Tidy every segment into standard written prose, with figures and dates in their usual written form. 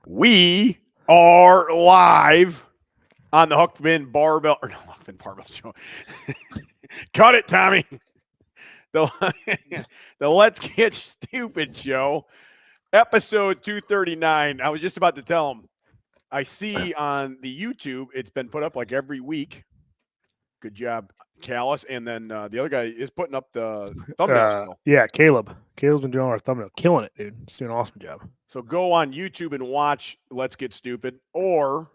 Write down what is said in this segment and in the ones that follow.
We are live on the Hookman Barbell, or no, Hookman Barbell Show. Cut it, Tommy. The, the Let's Get Stupid Show, episode 239. I was just about to tell him, I see on the YouTube, it's been put up like every week. Good job, Callus. And then the other guy is putting up the thumbnail still. Yeah, Caleb. Caleb's been doing our thumbnail. Killing it, dude. He's doing an awesome job. So go on YouTube and watch Let's Get Stupid, or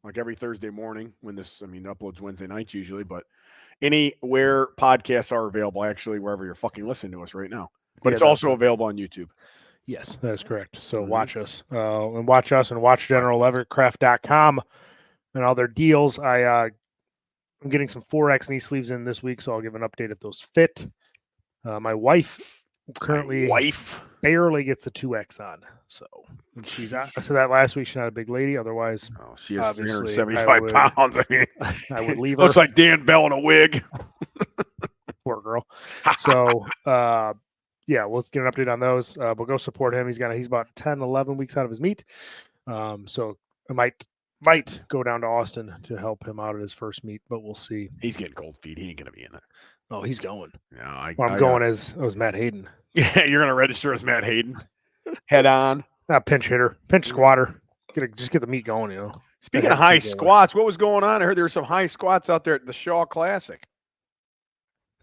like every Thursday morning when this, uploads Wednesday nights usually, but anywhere podcasts are available, actually, wherever you're fucking listening to us right now. But it's also available on YouTube. Yes, that is correct. So watch us. And watch us and watch GeneralEverettCraft.com and all their deals. I'm getting some 4X knee sleeves in this week, so I'll give an update if those fit. My wife currently barely gets the 2X on. So she's I said that last week. She's not a big lady. Otherwise, she is 375 pounds. I would leave her. Looks like Dan Bell in a wig. Poor girl. So, yeah, let's get an update on those. But go support him. He's about 10, 11 weeks out of his meet. So I might go down to Austin to help him out at his first meet, but we'll see. He's getting cold feet. He ain't going to be in it. Oh, he's going. No, I'm going as Matt Hayden. Yeah, you're going to register as Matt Hayden. Head on. Not pinch hitter, pinch squatter. Just get the meat going, you know. Speaking of high squats, what was going on? I heard there were some high squats out there at the Shaw Classic.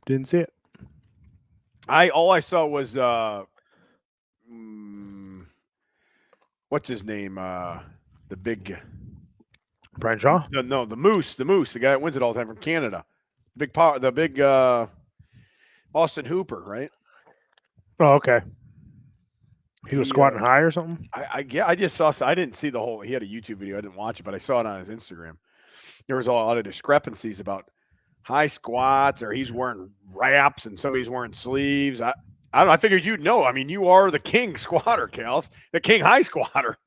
Didn't see it. All I saw was what's his name? The big Brian Shaw? No, the Moose, the guy that wins it all the time from Canada. The big Austin Hooper, right? Oh, okay. He was squatting high or something? I just saw. I didn't see the whole. He had a YouTube video. I didn't watch it, but I saw it on his Instagram. There was a lot of discrepancies about high squats, or he's wearing wraps and somebody's wearing sleeves. I don't know. I figured you'd know. I mean, you are the king squatter, Kels, the king high squatter.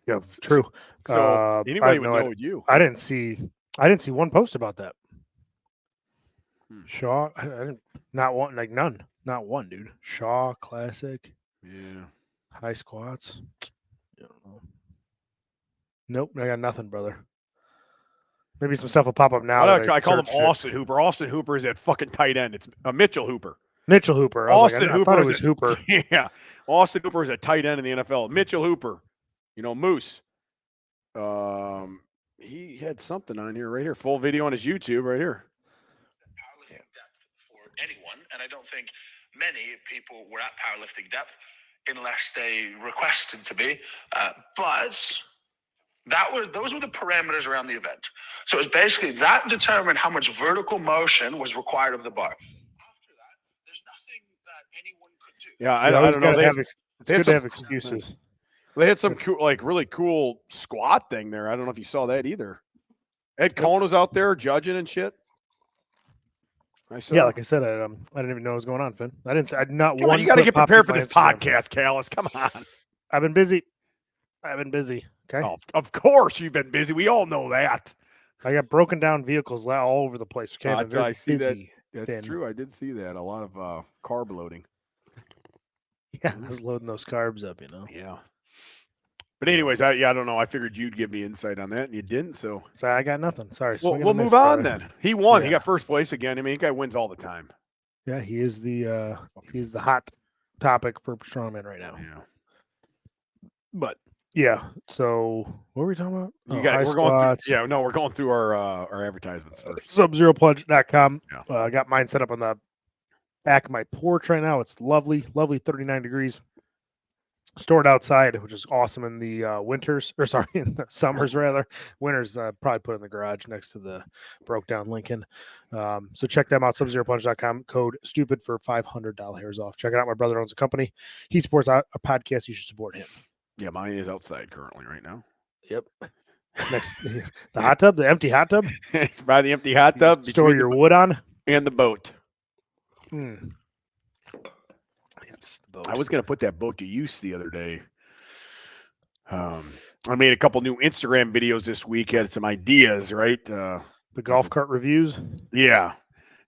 Yeah, true. So anybody would know you. I didn't see one post about that. Shaw, I didn't. Not one. Like none. Not one, dude. Shaw Classic. Yeah. High squats. I don't know. Nope, I got nothing, brother. Maybe some stuff will pop up now. I call him Austin Hooper. Austin Hooper is that fucking tight end. It's Mitchell Hooper. Mitchell Hooper. Austin Hooper. I thought it was Hooper. Yeah. Austin Hooper is a tight end in the NFL. Mitchell Hooper. Moose. He had something on here right here. Full video on his YouTube right here. Powerlifting depth for anyone, and I don't think many people were at powerlifting depth unless they requested to be. But those were the parameters around the event. So it was basically that determined how much vertical motion was required of the bar. After that, there's nothing that anyone could do. Yeah, I don't know. It's good to have excuses. They had some really cool squat thing there. I don't know if you saw that either. Ed Cohn was out there judging and shit. Yeah, like I said, I didn't even know what was going on, Finn. I didn't. I not Come one. on, you got to get prepared for this podcast, Callis. Come on. I've been busy. Okay. Oh, of course you've been busy. We all know that. I got broken down vehicles all over the place. Okay, I see busy, that. That's true. I did see that. A lot of carb loading. Yeah, I was loading those carbs up. Yeah. But anyways, I don't know. I figured you'd give me insight on that, and you didn't. So I got nothing. Sorry. Well, we'll move on then. He won. Yeah. He got first place again. I mean, the guy wins all the time. Yeah, he is the hot topic for strongman right now. Yeah. But yeah. So what were we talking about? We're going through our advertisements first. SubZeroPlunge.com. Yeah. I got mine set up on the back of my porch right now. It's lovely, 39 degrees. Stored outside, which is awesome in the in the summers rather. Winters, probably put in the garage next to the broke down Lincoln. So check them out, SubZeroPlunge.com. Code STUPID for $500 off. Check it out. My brother owns a company. He supports a podcast. You should support him. Yeah, mine is outside currently right now. Yep. Next, the hot tub, the empty hot tub. It's by the empty hot tub. Store your wood on and the boat. The boat. I was going to put that boat to use the other day. I made a couple new Instagram videos this week. Had some ideas, right? The golf cart reviews. Yeah.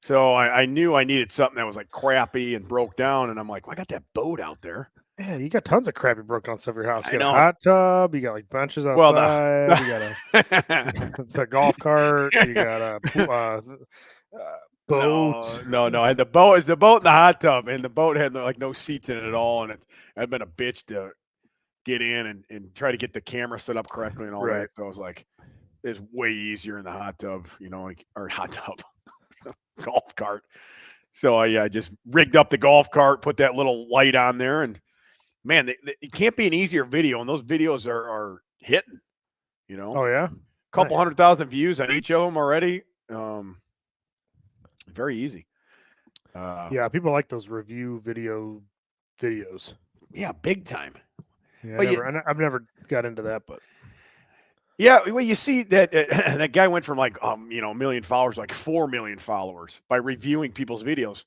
So I knew I needed something that was like crappy and broke down. And I'm like, well, I got that boat out there. Yeah, you got tons of crappy broken out stuff at your house. I You got know. a hot tub. You got like benches Well, outside. You got the golf cart. You got a boat. No. And the boat is the boat in the hot tub, and the boat had like no seats in it at all, and it had been a bitch to get in and try to get the camera set up correctly and all Right. that. So I was like, it's way easier in the hot tub, like, or hot tub golf cart. So I just rigged up the golf cart, put that little light on there, and man, it can't be an easier video, and those videos are hitting. Oh yeah, couple nice. 100,000 views on each of them already. Very easy. Yeah, people like those review videos. Yeah, big time. Yeah, Well, I've never got into that, but yeah, well, you see that that guy went from like a million followers, like 4 million followers by reviewing people's videos.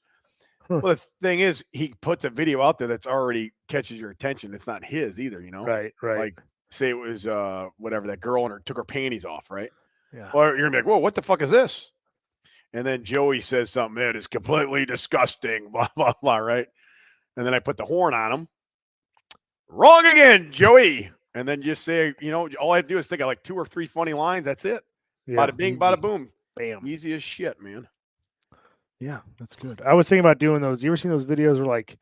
Huh. Well, the thing is, he puts a video out there that's already catches your attention. It's not his either, right. Like, say it was whatever, that girl took her panties off, right? Yeah. Well, you're gonna be like, whoa, what the fuck is this? And then Joey says something that is completely disgusting, blah blah blah, right? And then I put the horn on him. Wrong again, Joey. And then just say, all I have to do is think of like 2 or 3 funny lines. That's it. Yeah, Bada bing, easy. bada boom. Bam. Easy as shit, man. Yeah, that's good. I was thinking about doing those. You ever seen those videos where like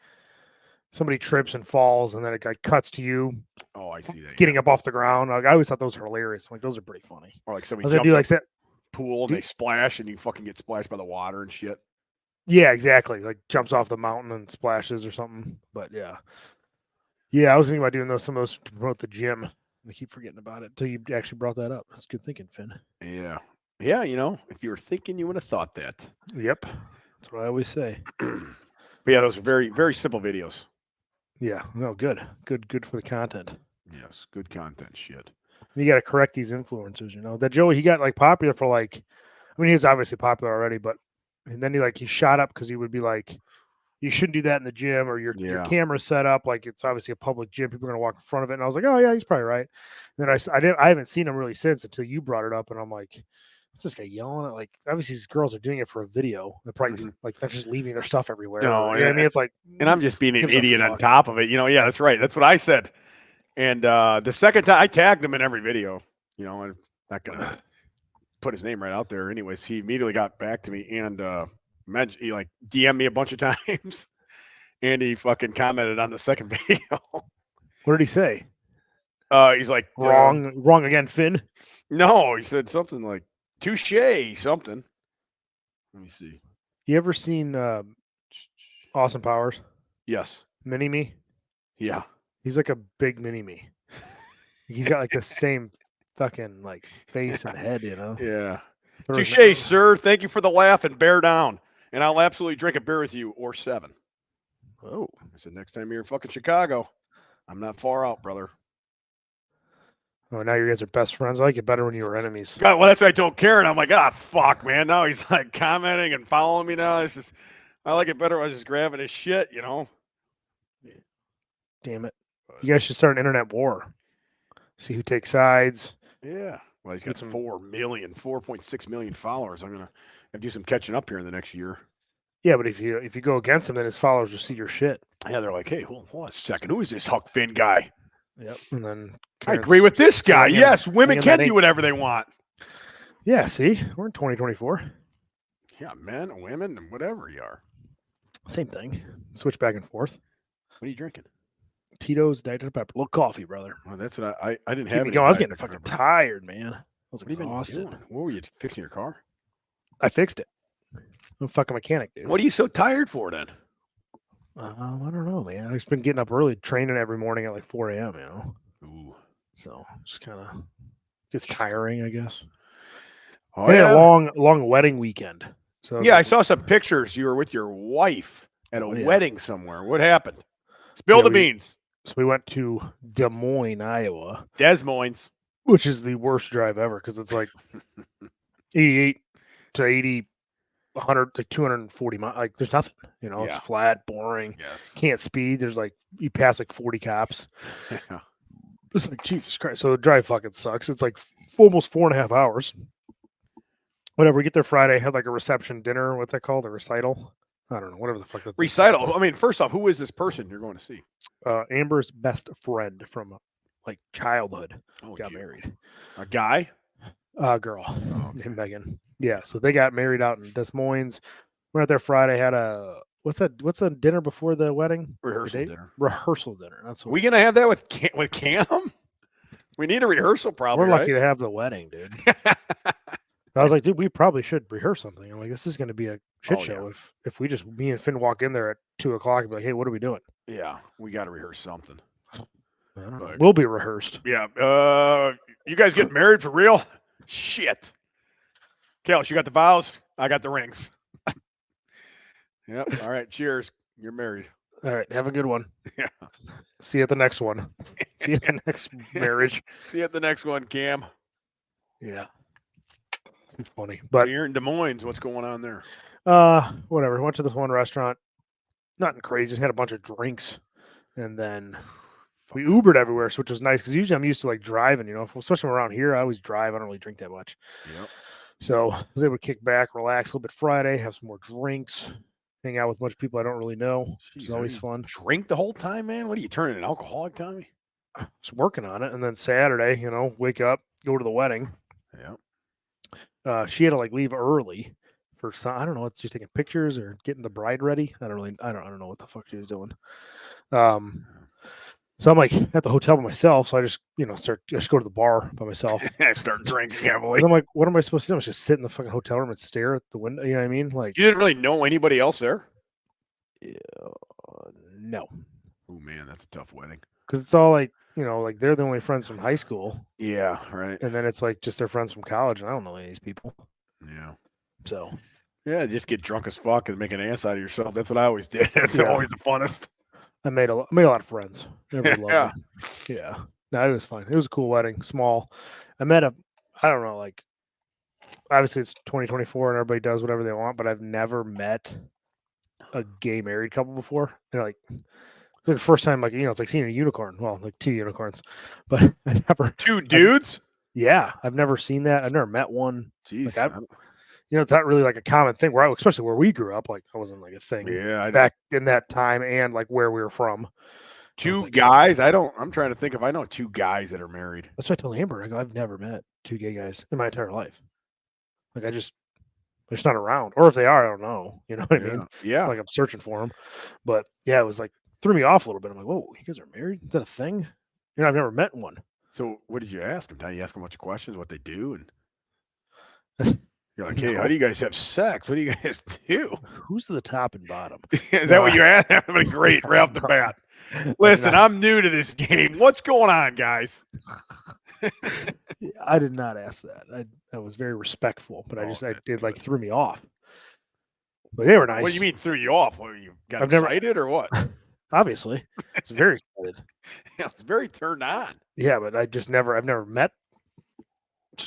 somebody trips and falls and then it like cuts to you Oh, I see that. getting up off the ground? Like, I always thought those were hilarious. I'm like, those are pretty funny. Or like I somebody was gonna jumps do in like that. a pool and they splash and you fucking get splashed by the water and shit. Yeah, exactly. Like jumps off the mountain and splashes or something. But yeah. Yeah, I was thinking about doing some of those to promote the gym. I keep forgetting about it until you actually brought that up. That's good thinking, Finn. Yeah. Yeah, if you were thinking, you would have thought that. Yep. That's what I always say. But yeah, those are very, very simple videos. Yeah. No, good. Good for the content. Yes, good content shit. You got to correct these influencers, That Joey, he got like popular for like, I mean, he was obviously popular already, but and then he shot up because he would be like, you shouldn't do that in the gym, or your camera's set up like it's obviously a public gym. People are gonna walk in front of it. And I was like, oh yeah, he's probably right. And then I haven't seen him really since until you brought it up, and I'm like, what's this guy yelling at? Like, obviously these girls are doing it for a video. They're probably like they're just leaving their stuff everywhere. No, I mean, it's like, and I'm just being an gives a idiot on fuck. top of it. Yeah, that's right. That's what I said. And the second time I tagged him in every video, I'm not gonna put his name right out there. Anyways, he immediately got back to me and he like DM'd me a bunch of times. And he fucking commented on the second video. What did he say? He's like, wrong again, Finn. No, he said something like touche, something. Let me see. You ever seen Austin Powers? Yes. Mini Me? Yeah. He's like a big mini me. He's got like the same fucking like face and head, Yeah. Touche, sir. Thank you for the laugh and bear down. And I'll absolutely drink a beer with you or 7. Oh. I said, next time you're in fucking Chicago, I'm not far out, brother. Oh, now you guys are best friends. I like it better when you were enemies. God, well, that's what I told Karen. I'm like, fuck, man. Now he's like commenting and following me now. I like it better when I was just grabbing his shit, Damn it. You guys should start an internet war. See who takes sides. Yeah. Well, he's got 4.6 million followers. I'm going to have to do some catching up here in the next year. Yeah, but if you go against him, then his followers will see your shit. Yeah, they're like, hey, hold on a second. Who is this Huck Finn guy? Yep. And then I agree with this guy. Yes, women can do whatever they want. Yeah, see? We're in 2024. Yeah, men, women, and whatever you are. Same thing. Switch back and forth. What are you drinking? Tito's Diet Pepper. A little coffee, brother. Well, that's what I didn't have any. I was getting fucking tired, man. I was exhausted. What were you fixing your car? I fixed it. I'm a fucking mechanic, dude. What are you so tired for then? I don't know, man. I've just been getting up early, training every morning at like 4 a.m., Ooh. So just kind of gets tiring, I guess. Oh, I had a long wedding weekend. So yeah, I saw some pictures. You were with your wife at a wedding somewhere. What happened? Spill the beans. So we went to Des Moines, Iowa. Des Moines. Which is the worst drive ever because it's like 88 to 80, 100, like 240 miles. Like there's nothing, it's flat, boring. Yes. Can't speed. There's like, you pass like 40 cops. Yeah. It's like, Jesus Christ. So the drive fucking sucks. It's like almost 4.5 hours. Whatever. We get there Friday, had like a reception dinner. What's that called? A recital? I don't know. Whatever the fuck that recital. I mean, first off, who is this person you're going to see? Amber's best friend from like childhood got dear. married. A guy? Girl okay. named Megan. Yeah, so they got married out in Des Moines. Went out there Friday. Had a what's the dinner before the wedding? Rehearsal dinner. Rehearsal dinner. That's what we gonna have that with Cam? We need a rehearsal, probably. we're lucky right? to have the wedding, dude. I was like, dude, we probably should rehearse something. I'm like, this is going to be a shit Oh, show if we just me and Finn walk in there at 2:00 and be like, hey, what are we doing? Yeah, we got to rehearse something. I don't know. But- We'll be rehearsed. Yeah. You guys getting married for real? Shit. Kels, you got the vows. I got the rings. Yep. All right. Cheers. You're married. All right, have a good one. Yeah. See you at the next one. See you at the next marriage. See you at the next one, Cam. Yeah. Too funny. So But you're in Des Moines. What's going on there? whatever. Went to this one restaurant. Nothing crazy. Just had a bunch of drinks. And then we Ubered everywhere, which was nice because usually I'm used to like driving, especially around here. I always drive. I don't really drink that much. Yep. So I was able to kick back, relax a little bit Friday, have some more drinks, hang out with a bunch of people I don't really know, which is Jeez, always you fun. Drink the whole time, man? What are you turning an alcoholic, Tommy? Just working on it. And then Saturday, wake up, go to the wedding. Yeah. She had to like leave early for some, I don't know, it's just taking pictures or getting the bride ready. I don't know what the fuck she was doing. So I'm like at the hotel by myself. So I just, just go to the bar by myself. Start drinking heavily. 'Cause I'm like, what am I supposed to do? I'm just sit in the fucking hotel room and stare at the window. You know what I mean? Like, You didn't really know anybody else there? no, Oh, man, that's a tough wedding. because it's all like, like they're the only friends from high school. Yeah, right. And then it's like just their friends from college. And I don't know any of these people. Yeah. So Yeah, just get drunk as fuck and make an ass out of yourself. That's what I always did. That's Yeah. always the funnest. I made a lot of friends. Everybody loved Yeah. me. Yeah. No, it was fun. It was a cool wedding, small. I met I don't know, like, obviously it's 2024 and everybody does whatever they want, but I've never met a gay married couple before. And like, it's the first time, like, it's like seeing a unicorn. Well, like 2 unicorns, but I never. Two dudes? Yeah, I've never seen that. I've never met one. Jeez. Like, it's not really like a common thing especially where we grew up. Like, I wasn't like a thing yeah. back in that time and like where we were from. Two like, guys? I'm trying to think if I know 2 guys that are married. That's what I told Amber. I go, I've never met 2 gay guys in my entire life. Like, they're just not around. Or if they are, I don't know. You know what I mean? Yeah. Like, I'm searching for them. But yeah, it was like, threw me off a little bit. I'm like, whoa, you guys are married? Is that a thing? I've never met one. So what did you ask them? Did you ask them a bunch of questions, what they do? And you're like, hey, how do you guys have sex? What do you guys do? Who's the top and bottom? Is that what you asked? That would be great right off the bat. Listen, I'm new to this game. What's going on, guys? I did not ask that. I was very respectful, but it like threw me off. But they were nice. What do you mean threw you off? What, you got I've never- excited or what? Obviously, it's very excited. I was very turned on. Yeah, but I've never met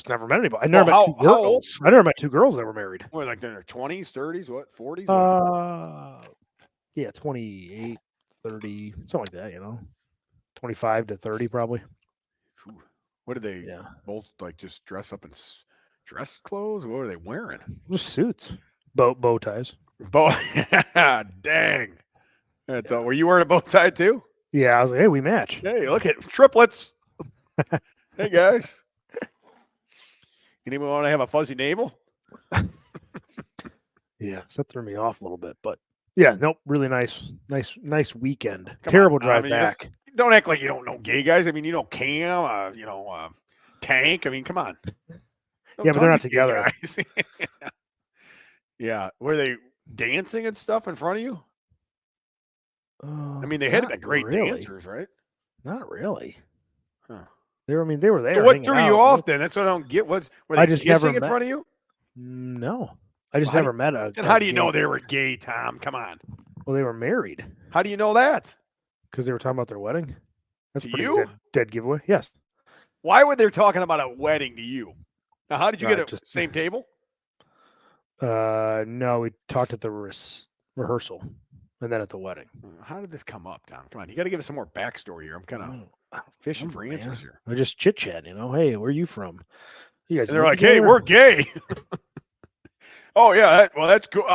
anybody. I never met how- 2 how old? girls. I never met 2 girls that were married. What, like in their 20s, 30s, what, 40s? Yeah, 28, 30, something like that, 25 to 30 probably. Phew. What did they both like just dress up in dress clothes? What were they wearing? Just suits. Bow ties. Dang. That's were you wearing a bow tie too? Yeah, I was like, hey, we match. Hey, look at triplets. Hey guys. Anyone want to have a fuzzy navel? Yeah, so that threw me off a little bit, but yeah, nope, really nice weekend. Come Terrible on, drive Tommy, back. Don't act like you don't know gay guys. I mean, Cam, Tank. I mean, come on. Yeah, but they're not Tons of gay together. guys. Yeah. Were they dancing and stuff in front of you? I mean, they had to be great dancers, right? Not really. Huh. They were there. So what hanging threw out. you off then? That's what I don't get. Were they I just kissing never in met- front of you? No, I just Well, never met a. Then how do you know they were gay, Tom? Come on. Well, they were married How do you know that? because they were talking about their wedding. That's To pretty you? dead giveaway. Yes. Why were they talking about a wedding to you? Now, how did you get it? Just- Same table? No, we talked at the rehearsal and then at the wedding. How did this come up, Tom? Come on, you got to give us some more backstory here. I'm kind of fishing for man. answers here. I just chit chat, Hey, where are you from? You guys. And they're live like, "Hey, together?" we're gay." Oh yeah, well that's cool.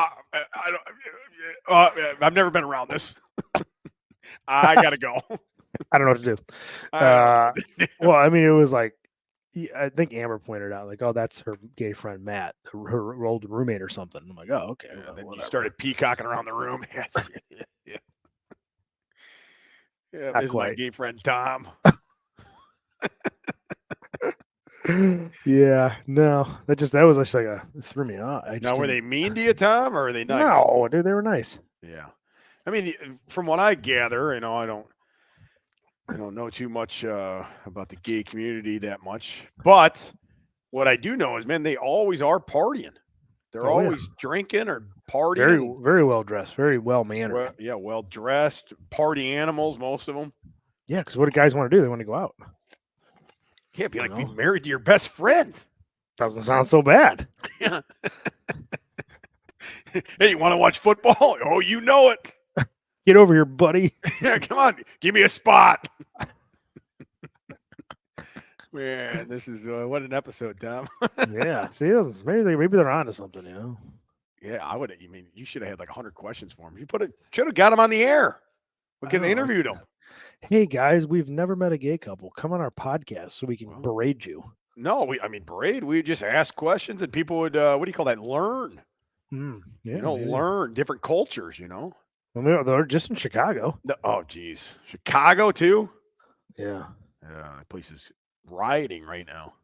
I've never been around this. I gotta go. I don't know what to do. I Well, I mean, it was like, I think Amber pointed out, like, oh, that's her gay friend Matt, her old roommate or something. I'm like, oh, okay. Yeah, well, then you whatever. started peacocking around the room. Yes. Yeah. Yeah, Not this is my quite. gay friend Tom. Yeah, no, that was just like it threw me off. I just Now, were they didn't- mean to you, Tom, or are they nice? No, dude, they were nice. Yeah. I mean, from what I gather, I don't know too much about the gay community that much, but what I do know is, man, they always are partying. They're Oh, yeah. always drinking or Very, partying. very well dressed, very well mannered. Well dressed, party animals, most of them. Yeah, because what do guys want to do? They want to go out. Yeah, it'd be like know? being married to your best friend. Doesn't sound so bad. Yeah. Hey, you want to watch football? Oh, you know it. Get over here, buddy. Yeah, come on, give me a spot. Man, this is what an episode, Tom. Yeah, see, maybe they're onto something, you know. Yeah, I would. You mean you should have had like 100 questions for him? You should have got him on the air. We could have interviewed him. Hey guys, we've never met a gay couple. Come on our podcast so we can berate you. No, berate. We just ask questions and people would what do you call that? Learn. Yeah, learn different cultures. Well, they're just in Chicago. No, oh, geez, Chicago too. Yeah, that place is rioting right now.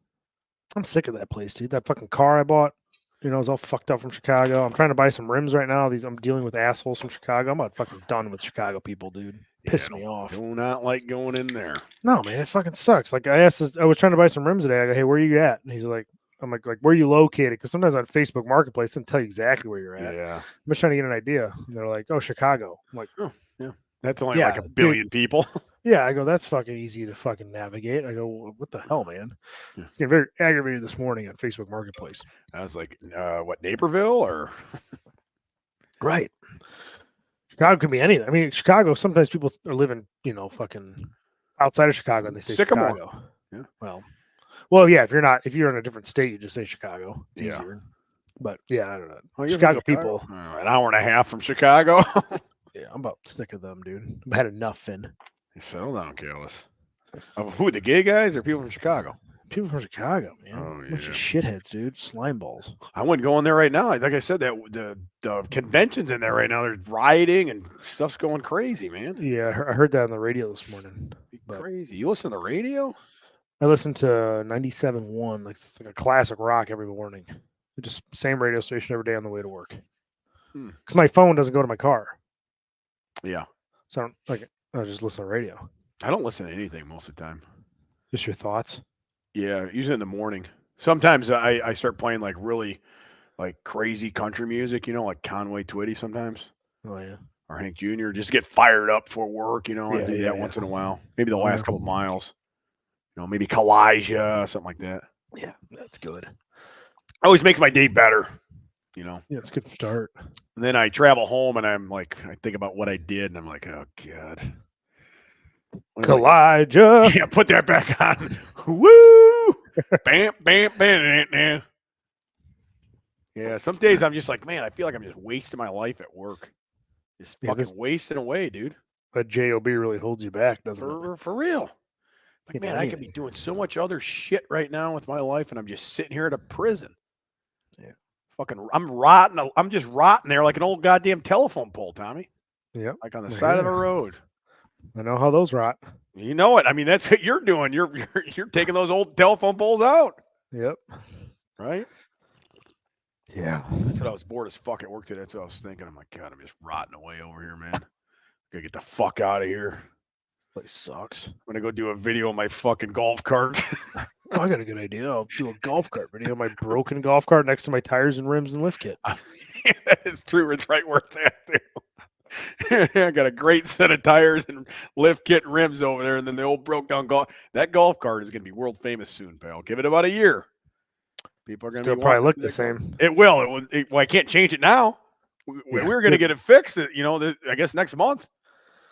I'm sick of that place, dude. That fucking car I bought, is all fucked up from Chicago. I'm trying to buy some rims right now. I'm dealing with assholes from Chicago. I'm about fucking done with Chicago people, dude. Piss me off. Do not like going in there. No, man, it fucking sucks. Like I was trying to buy some rims today. I go, hey, where are you at? And he's like, I'm like where are you located? Because sometimes on Facebook Marketplace, they tell you exactly where you're at. Yeah. I'm just trying to get an idea. And they're like, oh, Chicago. I'm like, oh, yeah. That's only like 1 billion people. Yeah, I go, that's fucking easy to fucking navigate. I go, well, what the hell, man? It's getting very aggravated this morning on Facebook Marketplace. I was like, what, Naperville or? Right. Chicago can be anything. I mean, Chicago, sometimes people are living, fucking outside of Chicago and they say Sycamore. Chicago. Yeah. Well, yeah, if you're in a different state, you just say Chicago. It's easier. But yeah, I don't know. Oh, Chicago people. An hour and a half from Chicago. Yeah, I'm about sick of them, dude. I've had enough, Finn. Settle down, Careless. Who, the gay guys or people from Chicago? People from Chicago, man. Oh, yeah. Bunch of shitheads, dude. Slime balls. I wouldn't go in there right now. Like I said, that the convention's in there right now. There's rioting and stuff's going crazy, man. Yeah, I heard that on the radio this morning. Crazy. You listen to the radio? I listen to 97.1. It's like a classic rock every morning. Just same radio station every day on the way to work. Because my phone doesn't go to my car. Yeah. So I just listen to radio. I don't listen to anything most of the time. Just your thoughts? Yeah, usually in the morning. Sometimes I start playing like really like crazy country music, like Conway Twitty sometimes. Oh, yeah. Or Hank Jr. Just get fired up for work, I do that once in a while. Maybe the last couple miles. Maybe Kalijah, something like that. Yeah, that's good. Always makes my day better, Yeah, it's a good start. And then I travel home and I'm like, I think about what I did and I'm like, oh, God. Kalijah. Yeah, put that back on. Woo! Bam, bam, bam, bam. Yeah, some days I'm just like, man, I feel like I'm just wasting my life at work. Just fucking wasting away, dude. But JOB really holds you back, doesn't it? For real. Like, man, I could be doing so much other shit right now with my life, and I'm just sitting here at a prison. Yeah. Fucking, I'm rotting. I'm just rotting there like an old goddamn telephone pole, Tommy. Yeah. Like on the side of the road. I know how those rot. You know it. I mean, that's what you're doing. You're taking those old telephone poles out. Yep. Right? Yeah. That's what I was bored as fuck at work today. That's what I was thinking. I'm like, God, I'm just rotting away over here, man. Gotta get the fuck out of here. Place sucks. I'm gonna go do a video of my fucking golf cart. Oh, I got a good idea. I'll do a golf cart video. My broken golf cart next to my tires and rims and lift kit. That is true. It's right where it's at, too. I got a great set of tires and lift kit and rims over there, and then the old broke down golf. That golf cart is gonna be world famous soon, pal. Give it about a year. People are gonna still probably look the same. It will. Well, I can't change it now. We were gonna get it fixed. I guess next month.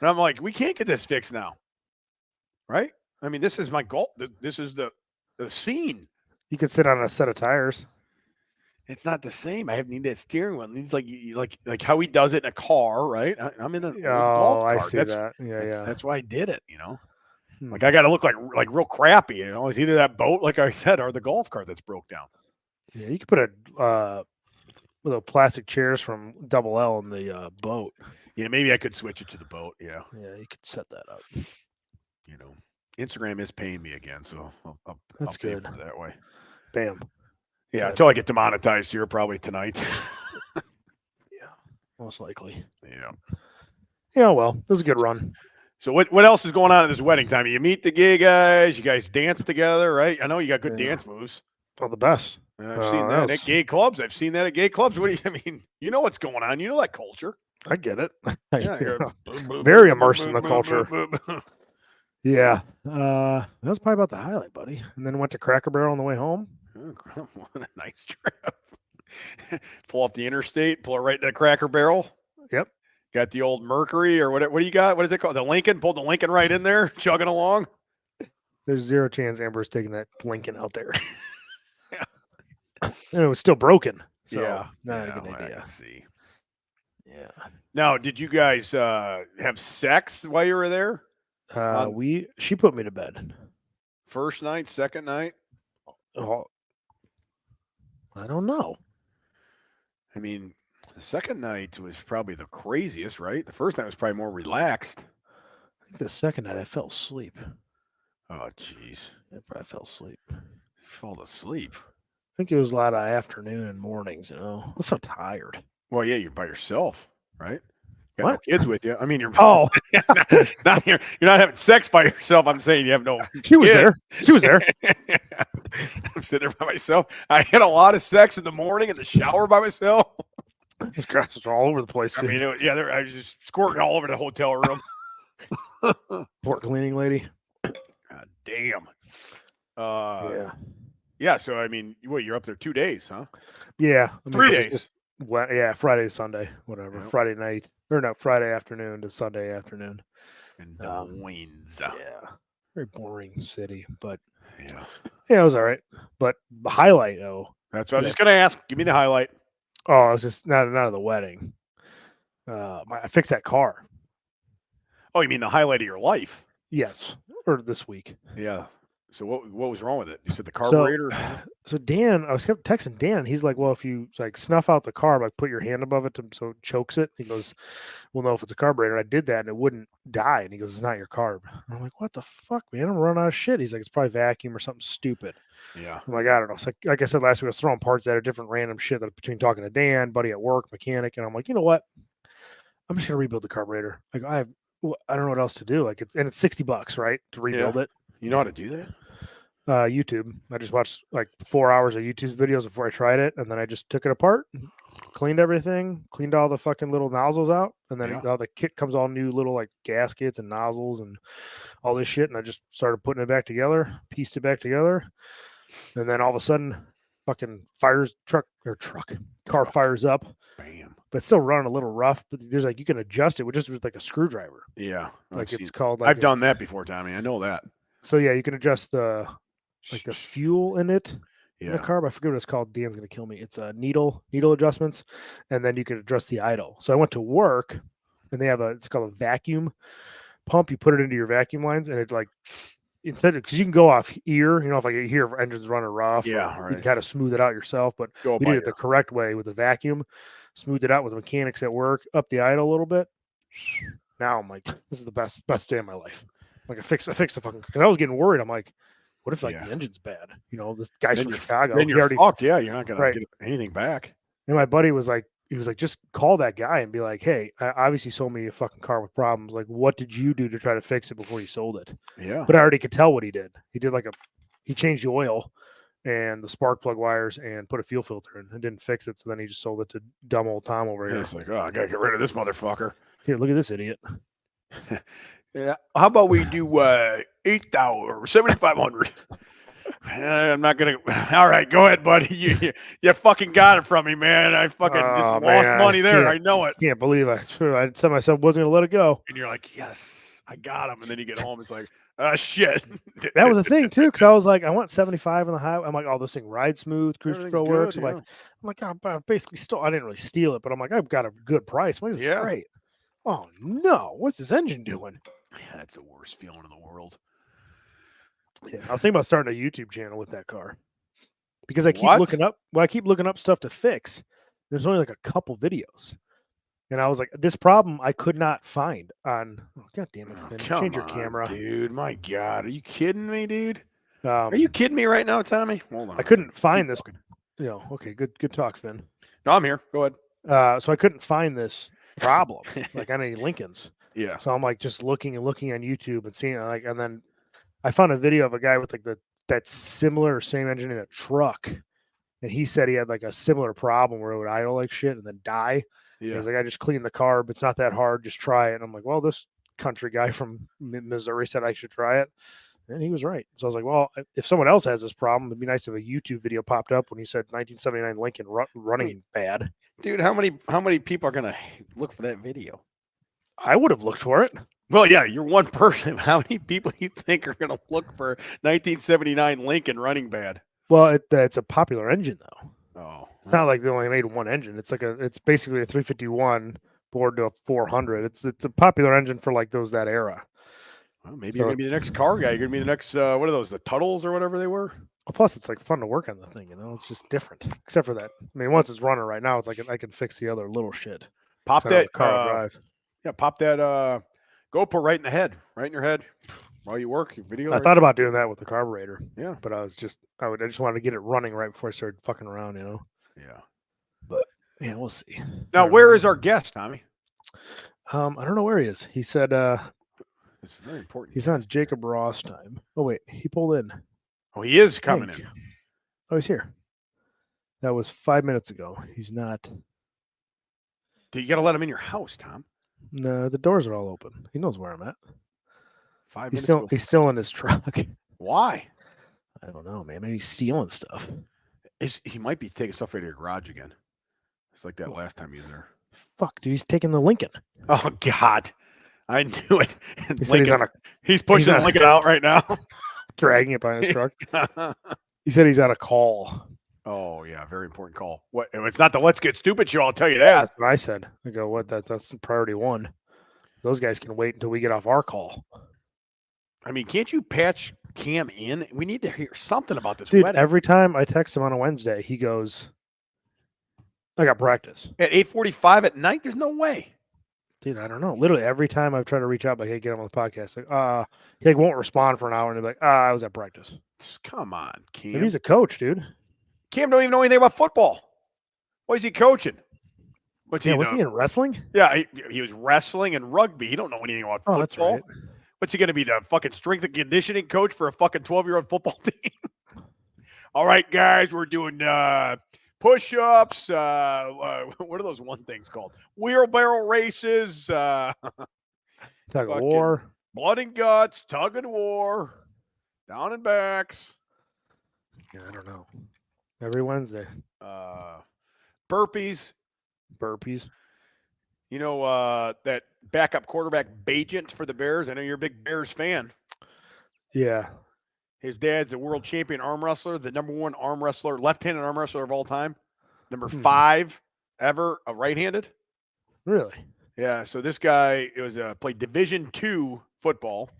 And I'm like, we can't get this fixed now, right? I mean, this is my golf. This is the scene. You could sit on a set of tires. It's not the same. I need that steering wheel. It needs like how he does it in a car, right? I'm in an old golf I cart. see that. Yeah. That's why I did it. Hmm. Like I got to look like real crappy. It's either that boat, like I said, or the golf cart that's broke down. Yeah, you could put a little plastic chairs from Double L in the boat. Yeah, maybe I could switch it to the boat. Yeah, You could set that up. Instagram is paying me again, so I'll That's pay good. for it that way. Bam. Yeah, Good. until I get demonetized here, probably tonight. Most likely. Yeah. Yeah, well, this is a good run. So what else is going on at this wedding time? You meet the gay guys, you guys dance together, right? I know you got good dance moves. Well, the best. I've seen that at gay clubs. I've seen that at gay clubs. What do you mean? You know what's going on. You know that culture. I get it. Yeah, Very immersed in the culture. Yeah. That was probably about the highlight, buddy. And then went to Cracker Barrel on the way home. Oh, what a nice trip. Pull up the interstate, pull it right to the Cracker Barrel. Yep. Got the old Mercury or what do you got? What is it called? The Lincoln? Pulled the Lincoln right in there, chugging along. There's zero chance Amber's taking that Lincoln out there. And it was still broken. So not a good idea. I see. Yeah. Now, did you guys have sex while you were there? She put me to bed. First night, second night? Oh, I don't know. I mean, the second night was probably the craziest, right? The first night was probably more relaxed. I think the second night I fell asleep. Oh, jeez. I probably fell asleep. Fall asleep. I think it was a lot of afternoon and mornings, I'm so tired. Well, yeah, you're by yourself, right? Got What? no kids with you. I mean, you're Oh, you're not having sex by yourself. I'm saying you have no. she was there. She was there. I'm sitting there by myself. I had a lot of sex in the morning in the shower by myself. This grass was all over the place. I mean, I was just squirting all over the hotel room. Poor cleaning lady. God damn. Yeah. Yeah. So I mean, you're up there 2 days, huh? Yeah. 3 days. Friday to Sunday, whatever. Yep. Friday night or not Friday afternoon to Sunday afternoon. In Des Moines. Yeah. Very boring city, but Yeah. it was all right. But the highlight, That's what I was just gonna ask. Give me the highlight. Oh, it was just not of the wedding. I fixed that car. Oh, you mean the highlight of your life? Yes, or this week. Yeah. So what was wrong with it? You said the carburetor. So Dan, I was kept texting Dan. He's like, "Well, if you like snuff out the carb, like put your hand above it so it chokes it." He goes, "We'll know if it's a carburetor." I did that and it wouldn't die. And he goes, "It's not your carb." And I'm like, "What the fuck, man? I'm running out of shit." He's like, "It's probably vacuum or something stupid." Yeah. I'm like, "I don't know." So like I said last week, I was throwing parts at different random shit that between talking to Dan, buddy at work, mechanic, and I'm like, you know what? I'm just gonna rebuild the carburetor. Like I don't know what else to do. Like it's $60, right, to rebuild it. You know how to do that? YouTube. I just watched like 4 hours of YouTube videos before I tried it, and then I just took it apart, cleaned everything, cleaned all the fucking little nozzles out, and then all the kit comes all new little like gaskets and nozzles and all this shit, and I just started putting it back together, pieced it back together, and then all of a sudden, fucking car fires up. Bam. But it's still running a little rough. But there's like you can adjust it with just like a screwdriver. Yeah, like it's called. Like I've done that before, Tommy. I know that. So yeah, you can adjust the fuel in it. Yeah. In the carb, I forget what it's called. Dan's gonna kill me. It's needle adjustments, and then you can adjust the idle. So I went to work, and they have it's called a vacuum pump. You put it into your vacuum lines, and it like instead because you can go off ear. If like you hear engine's running rough, yeah, right. Right. You can kind of smooth it out yourself. But we did it the correct way with the vacuum. Smoothed it out with the mechanics at work. Up the idle a little bit. Now I'm like, this is the best day of my life. Like I fixed the fucking because I was getting worried. I'm like, what if the engine's bad? This guy's from Chicago. Then you're fucked. Yeah, you're not gonna get anything back. And my buddy was like, just call that guy and be like, hey, obviously you sold me a fucking car with problems. Like, what did you do to try to fix it before you sold it? Yeah. But I already could tell what he did. He did he changed the oil and the spark plug wires and put a fuel filter in and didn't fix it. So then he just sold it to dumb old Tom over here. It's like, oh, I gotta get rid of this motherfucker. Here, look at this idiot. Yeah. How about we do 8,000 or 7,500? I'm not gonna. All right, go ahead, buddy. You fucking got it from me, man. I fucking just lost money there. I know it. Can't believe I said myself wasn't gonna let it go. And you're like, yes, I got him. And then you get home, it's like, Shit. That was a thing too, because I was like, I want 75 on the highway. I'm like, oh, this thing rides smooth, cruise Everything's control works. good, I'm like, oh, I basically I didn't really steal it, but I'm like, I've got a good price. I'm like, this is Yeah. great. Oh no, what's this engine doing? Yeah, that's the worst feeling in the world. Yeah, I was thinking about starting a YouTube channel with that car because I keep What? looking up. Well, I keep looking up stuff to fix. There's only like a couple videos, and I was like, this problem I could not find on. Oh, God damn it, Oh, Finn! come Change your on, camera, dude. My God, are you kidding me, dude? Are you kidding me right now, Tommy? Hold on. I couldn't Keep find this. walking. Okay, good talk, Finn. No, I'm here. Go ahead. So I couldn't find this problem like on any Lincolns. Yeah. So I'm like just looking and looking on YouTube and seeing like, and then I found a video of a guy with like that similar same engine in a truck, and he said he had like a similar problem where it would idle like shit and then die. Yeah. He's like, I just cleaned the carb. It's not that hard. Just try it. And I'm like, well, this country guy from Missouri said I should try it. And he was right. So I was like, well, if someone else has this problem, it'd be nice if a YouTube video popped up when he said 1979 Lincoln running bad. Dude, how many people are gonna look for that video? I would have looked for it. Well, yeah, you're one person. How many people you think are gonna look for 1979 Lincoln running bad? Well, it's a popular engine though. Oh, It's not like they only made one engine. It's basically a 351 board to a 400. It's a popular engine for like that era. well, maybe you're gonna be the next car guy. You're gonna be the next what are those? The Tuttles or whatever they were. Well, plus it's like fun to work on the thing. It's just different. Except for that. I mean, once it's running right now, it's like I can fix the other little shit. Pop So I know that the car will drive. Yeah, pop that GoPro right in the head, right in your head while you work. Your video. I thought about doing that with the carburetor. Yeah. But I just wanted to get it running right before I started fucking around. Yeah. But yeah, we'll see. Now, where is our guest, Tommy? I don't know where he is. He said It's very important. he's on Jacob Ross time. Oh wait, he pulled in. Oh, he is coming in. Oh, he's here. That was 5 minutes ago. He's not. You got to let him in your house, Tom. No, the doors are all open. He knows where I'm at. 5 He's minutes. he's still in his truck. Why? I don't know, man. Maybe he's stealing stuff. He might be taking stuff out of your garage again. It's like that last time he was there. Fuck, dude, he's taking the Lincoln. Oh God, I knew it. He said he's pushing the Lincoln out right now, dragging it behind his truck. He said he's on a call. Oh yeah, very important call. What? It's not the Let's Get Stupid show. I'll tell you that. That's what I said. I go, what? That's priority one. Those guys can wait until we get off our call. I mean, can't you patch Cam in? We need to hear something about this Dude, wedding. every time I text him on a Wednesday, he goes, I got practice. At 8:45 at night, there's no way. Dude, I don't know. Literally every time I've tried to reach out, like, hey, get him on the podcast. Like, he won't respond for an hour and he'll be like, I was at practice. Come on, Cam. And he's a coach, dude. Cam don't even know anything about football. What is he coaching? What's Was he in wrestling? Yeah, he was wrestling and rugby. He don't know anything about football. That's right. What's he going to be, the fucking strength and conditioning coach for a fucking 12-year-old football team? All right, guys, we're doing push-ups. What are those one things called? Wheelbarrow races. Tug of war. Blood and guts. Tug and war. Down and backs. Yeah, I don't know. Every Wednesday. Burpees. You know, that backup quarterback Bajent for the Bears. I know you're a big Bears fan. Yeah. His dad's a world champion arm wrestler, the number one arm wrestler, left-handed arm wrestler of all time. Number 5 ever, a right-handed. Really? Yeah. So this guy played Division II football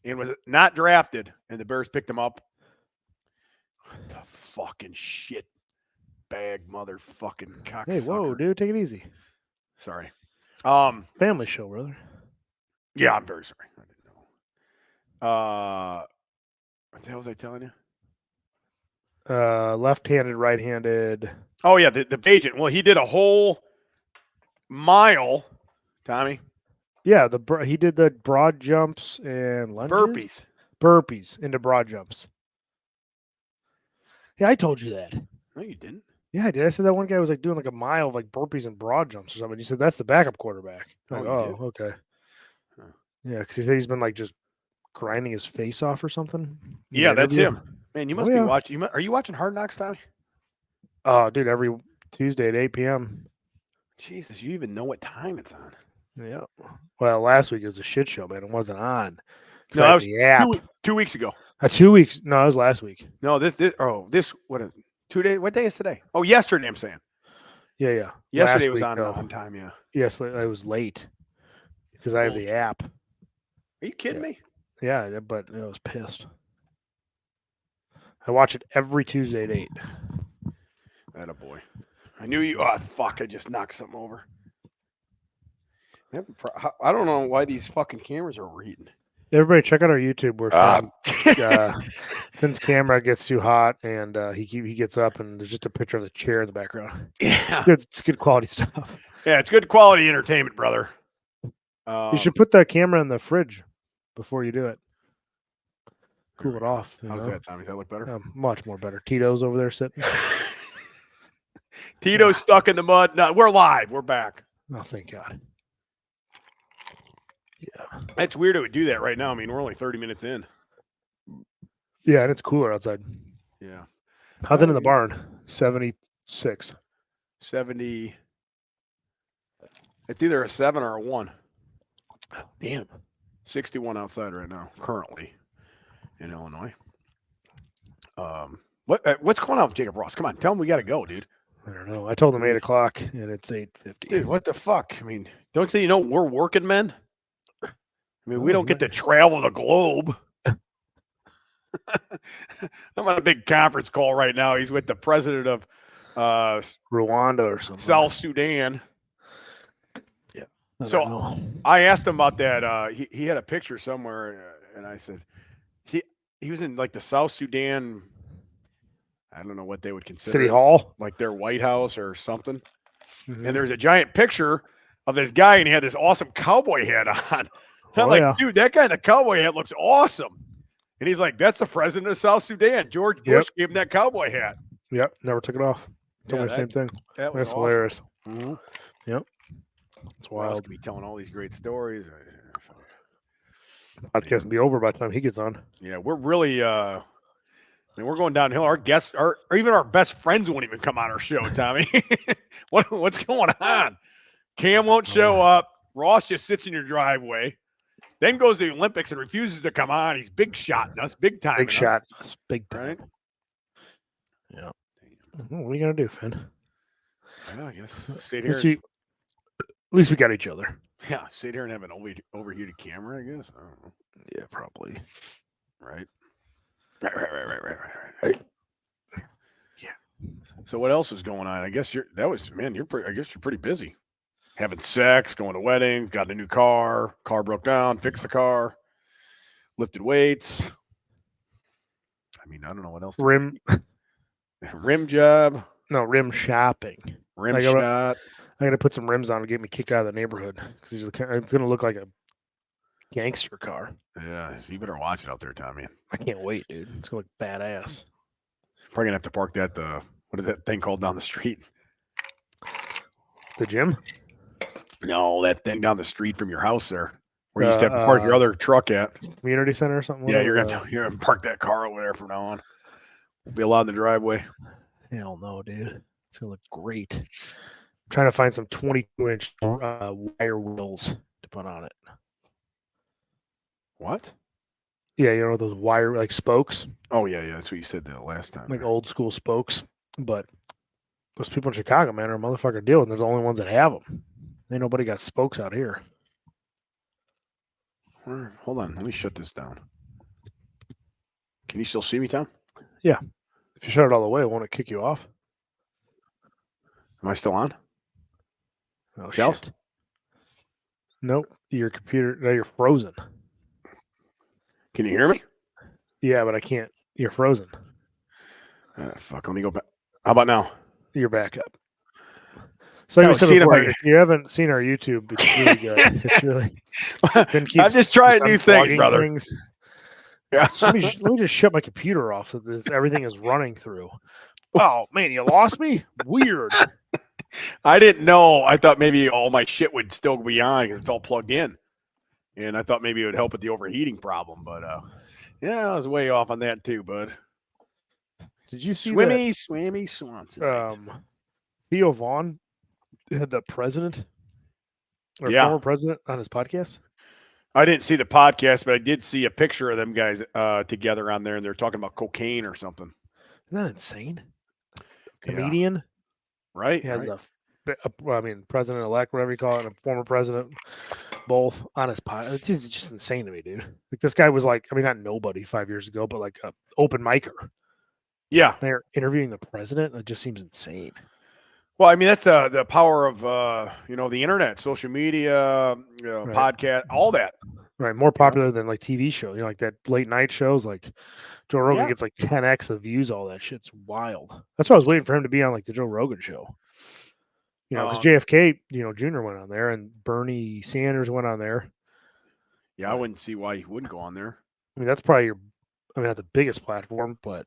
and was not drafted, and the Bears picked him up. What the fucking shit bag motherfucking cocksucker. Hey, whoa, dude, take it easy. Sorry. Family show, brother. Yeah, I'm very sorry. I didn't know. What the hell was I telling you? Left-handed, right-handed. Oh yeah, the agent. Well, he did a whole mile, Tommy. Yeah, he did the broad jumps and lunges? Burpees into broad jumps. Yeah, I told you that. No, you didn't. Yeah, I did. I said that one guy was like doing like a mile of like burpees and broad jumps or something. You said that's the backup quarterback. Like, okay. Huh. Yeah, because he said he's been like just grinding his face off or something. Yeah, that's him. Man, you must be watching. Are you watching Hard Knocks, Tommy? Oh, dude, every Tuesday at 8 p.m. Jesus, you even know what time it's on. Yeah. Well, last week it was a shit show, man. It wasn't on. No, that was the app. 2 weeks ago. 2 weeks. No, it was last week. No, this what is 2 days? What day is today? Oh, yesterday. I'm saying Yeah. yesterday Last was week, on though. on time. Yeah. Yes, I was late because I have the app. Are you kidding me? Yeah, but I was pissed. I watch it every Tuesday at 8. Atta boy. I knew you. Oh fuck! I just knocked something over. I don't know why these fucking cameras are reading. Everybody, check out our YouTube where Ah. Finn's camera gets too hot and he gets up and there's just a picture of the chair in the background. Yeah. It's good quality stuff. Yeah, it's good quality entertainment, brother. You should put that camera in the fridge before you do it. Cool it off. How's that, Tommy? Does that look better? Much more better. Tito's over there sitting. Tito's stuck in the mud. No, we're live. We're back. Oh, thank God. Yeah. That's weird it would do that right now. I mean, we're only 30 minutes in. Yeah, and it's cooler outside. Yeah. How's it in the barn? 76. 70. It's either a 7 or a 1. Damn. 61 outside right now, currently in Illinois. What's going on with Jacob Ross? Come on, tell him we got to go, dude. I don't know. I told him 8 o'clock and it's 8:50. Dude, what the fuck? I mean, don't you know we're working men? I mean, we don't get to travel the globe. I'm on a big conference call right now. He's with the president of Rwanda or something. South Sudan. Yeah. So I asked him about that. He had a picture somewhere, and I said he was in like the South Sudan. I don't know what they would consider City Hall, like their White House or something. Mm-hmm. And there's a giant picture of this guy, and he had this awesome cowboy hat on. And I'm like, dude, that guy in the cowboy hat looks awesome. And he's like, that's the president of South Sudan. George Bush gave him that cowboy hat. Yep, never took it off. Told me the same thing. That was That's awesome. Hilarious. Mm-hmm. Yep. It's wild. Ross could be telling all these great stories. Podcast will be over by the time he gets on. Yeah, we're really I mean, we're going downhill. Our guests or even our best friends won't even come on our show, Tommy. What's going on? Cam won't show up. Ross just sits in your driveway. Then goes to the Olympics and refuses to come on. He's big shotting us, big time. Big shot us, big time. Right? Yeah. What are you gonna do, Finn? Yeah, I guess sit here. At least we got each other. Yeah, sit here and have an overheated camera. I guess. I don't know. Yeah, probably. Right. Right. Yeah. So what else is going on? I guess I guess you're pretty busy. Having sex, going to weddings, got a new car broke down, fixed the car, lifted weights. I mean, I don't know what else. Rim job. No, rim shopping. Shot. I got to put some rims on to get me kicked out of the neighborhood because it's going to look like a gangster car. Yeah, you better watch it out there, Tommy. I can't wait, dude. It's going to look badass. Probably gonna have to park that. What is that thing called down the street? The gym? No, that thing down the street from your house there, where you used to have to park your other truck at. Community center or something? Yeah, you're gonna park that car over there from now on. Won't be allowed in the driveway. Hell no, dude. It's gonna look great. I'm trying to find some 22-inch wire wheels to put on it. What? Yeah, you know those wire like spokes. Oh yeah, that's what you said the last time. Like old school spokes, but those people in Chicago, man, are a motherfucker deal, and they're the only ones that have them. Ain't nobody got spokes out here. Hold on, let me shut this down. Can you still see me, Tom? Yeah. If you shut it all the way, won't it kick you off? Am I still on? Oh, Shells? shit. Nope. Your computer, no, you're frozen. Can you hear me? Yeah, but I can't. You're frozen. Fuck, let me go back. How about now? You're back up. So if you haven't seen our YouTube, it's really good. It's really. I'm just trying new things, brother. Things. Yeah. let me just shut my computer off so everything is running through. Oh man, you lost me? Weird. I didn't know. I thought maybe all my shit would still be on because it's all plugged in, and I thought maybe it would help with the overheating problem. But yeah, I was way off on that too, bud. Did you see Swimmy Swanson? Theo Vaughn had the president or former president on his podcast. I didn't see the podcast, but I did see a picture of them guys together on there, and they're talking about cocaine or something. Isn't that insane? Yeah. Comedian. Right? He has right. president elect, whatever you call it, and a former president, both on his pod. It's just insane to me, dude. Like this guy was like, I mean, not nobody 5 years ago, but like a open micer. Yeah. They're interviewing the president. It just seems insane. Well, I mean, that's the power of the internet, social media, Right. podcast, all that. Right, more popular than like TV shows. You know, like that late night shows. Like Joe Rogan Yeah. gets like 10x the views. All that shit's wild. That's why I was waiting for him to be on like the Joe Rogan show. You know, because JFK, Jr. went on there, and Bernie Sanders went on there. Yeah, I wouldn't see why he wouldn't go on there. I mean, that's probably not the biggest platform, but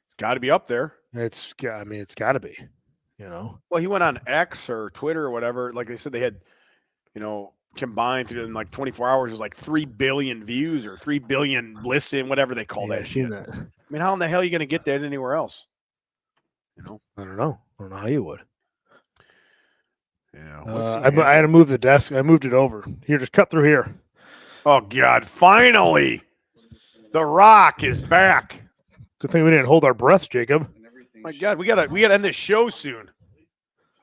It's got to be up there. it's got to be. You know. Well, he went on X or Twitter or whatever. Like they said, they had, combined in like 24 hours, is like 3 billion views or 3 billion listen, whatever they call that. I've seen shit. that. I mean, how in the hell are you going to get that anywhere else? I don't know. I don't know how you would. Yeah. I had to move the desk. I moved it over. Here, just cut through here. Oh God! Finally, The Rock is back. Good thing we didn't hold our breath, Jacob. My God, we gotta end this show soon.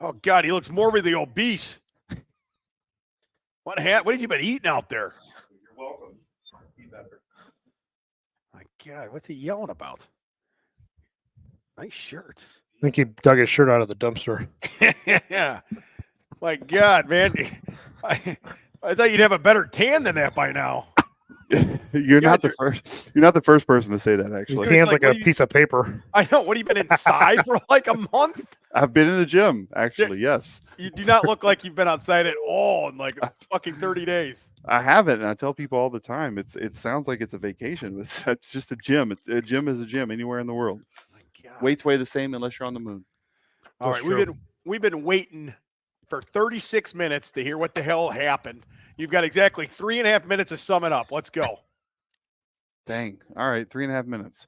Oh God, he looks morbidly obese. What has he been eating out there? You're welcome. Eat better. My God, what's he yelling about? Nice shirt. I think he dug his shirt out of the dumpster. Yeah. My God, man. I thought you'd have a better tan than that by now. You're not the first. You're not the first person to say that. His Actually, hand's like, like a piece of paper. I know. What have you been inside for like a month? I've been in the gym. Actually, yes. You do not look like you've been outside at all in like fucking 30 days. I haven't, and I tell people all the time. It sounds like it's a vacation. It's just a gym. A gym is a gym anywhere in the world. My God. Weights weigh the same unless you're on the moon. All That's right, true. we've been waiting for 36 minutes to hear what the hell happened. You've got exactly 3.5 minutes to sum it up. Let's go. Dang. All right, 3.5 minutes.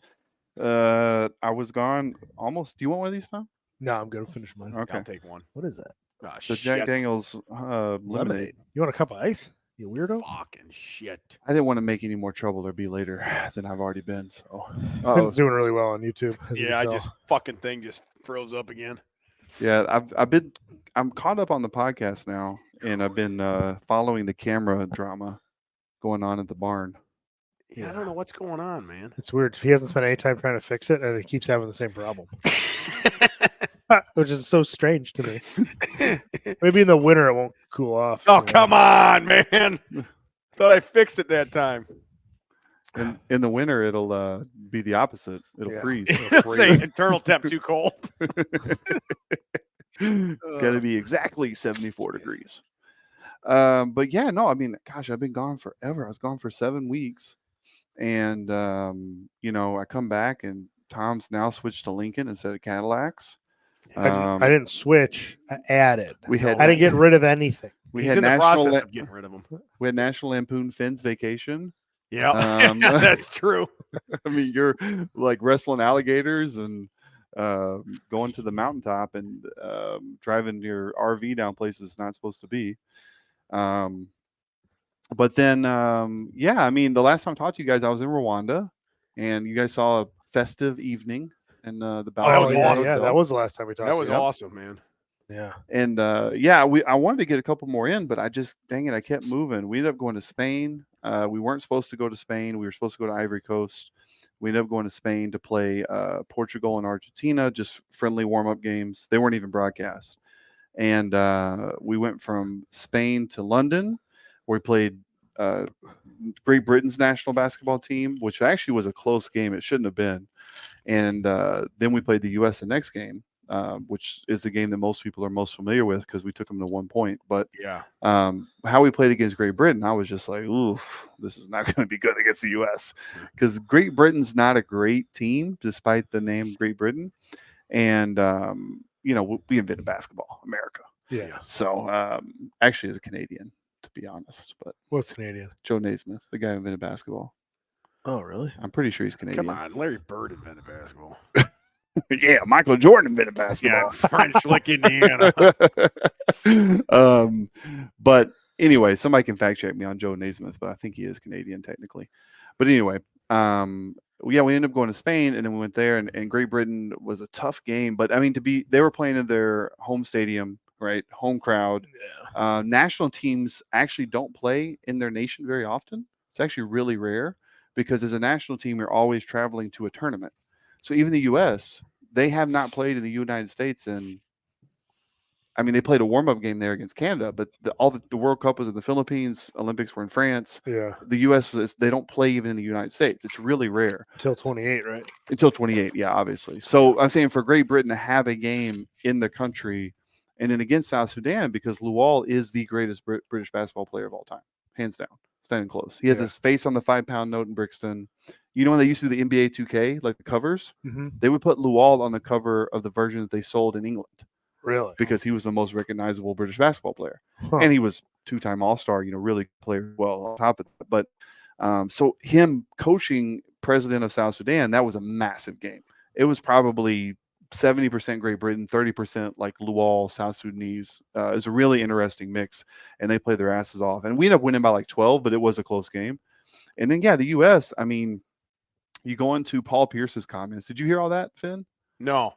I was gone almost. Do you want one of these, Tom? No, I'm going to finish mine. Okay. I'll take one. What is that? Ah, The shit. Jack Daniels lemonade. You want a cup of ice? You weirdo. Fucking shit. I didn't want to make any more trouble or be later than I've already been. So, Ben's doing really well on YouTube. as you Yeah, can I tell. just fucking thing just froze up again. yeah, I'm caught up on the podcast now, and I've been following the camera drama going on at the barn. Yeah, I don't know what's going on, man. It's weird. He hasn't spent any time trying to fix it, and he keeps having the same problem, which is so strange to me. Maybe in the winter it won't cool off. Oh, come on, man. Thought I fixed it that time. In the winter, it'll be the opposite. It'll Yeah. freeze. Say internal temp too cold. Got to be exactly 74 degrees. But yeah, no, I mean, gosh, I've been gone forever. I was gone for 7 weeks, and I come back, and Tom's now switched to Lincoln instead of Cadillacs. I didn't switch. I added. We had I didn't get rid of anything. we He's had in the National process of getting rid of them. we had National Lampoon Finn's Vacation. Yeah, that's true. I mean, you're like wrestling alligators and going to the mountaintop and driving your RV down places it's not supposed to be. But then, yeah, I mean, the last time I talked to you guys, I was in Rwanda, and you guys saw a festive evening in the that Balmoral was yeah, awesome. yeah, that was the last time we talked. That was Yep. awesome, man. Yeah. And yeah, I wanted to get a couple more in, but I just, dang it, I kept moving. We ended up going to Spain. We weren't supposed to go to Spain. We were supposed to go to Ivory Coast. We ended up going to Spain to play Portugal and Argentina, just friendly warm-up games. They weren't even broadcast. And we went from Spain to London, where we played Great Britain's national basketball team, which actually was a close game. It shouldn't have been. And then we played the U.S. the next game, which is the game that most people are most familiar with because we took them to 1 point. But Yeah. how we played against Great Britain, I was just like, ooh, this is not going to be good against the U.S. because Great Britain's not a great team, despite the name Great Britain. And, we invented basketball, America. Yeah. So actually, as a Canadian, to be honest, but What's Canadian? Joe Naismith, the guy who invented basketball. Oh, really? I'm pretty sure he's Canadian. Come on, Larry Bird invented basketball. Yeah, Michael Jordan invented basketball. Yeah, French Lick, Indiana. But Anyway, somebody can fact check me on Joe Naismith, but I think he is Canadian technically. But anyway, we ended up going to Spain, and then we went there, and Great Britain was a tough game. But I mean, they were playing in their home stadium, right? Home crowd. Yeah. National teams actually don't play in their nation very often. It's actually really rare because as a national team, you're always traveling to a tournament. So even the U.S., they have not played in the United States in. I mean, they played a warm-up game there against Canada, but the World Cup was in the Philippines, Olympics were in France. Yeah. The U.S. They don't play even in the United States. It's really rare Until 28, right? until 28. Yeah, obviously. So I'm saying for Great Britain to have a game in the country, and then against South Sudan, because Lual is the greatest British basketball player of all time, hands down, standing close. He has his face on the 5-pound note in Brixton. You know when they used to do the NBA 2K, like the covers, they would put Lual on the cover of the version that they sold in England. Really? Because he was the most recognizable British basketball player, Huh. and he was 2-time All-Star. Really player well on top of that. But so him coaching president of South Sudan, that was a massive game. It was probably 70% Great Britain, 30% like Lual, South Sudanese. It was a really interesting mix, and they played their asses off. And we ended up winning by like 12, but it was a close game. And then the U.S. I mean, you go into Paul Pierce's comments. Did you hear all that, Finn? No.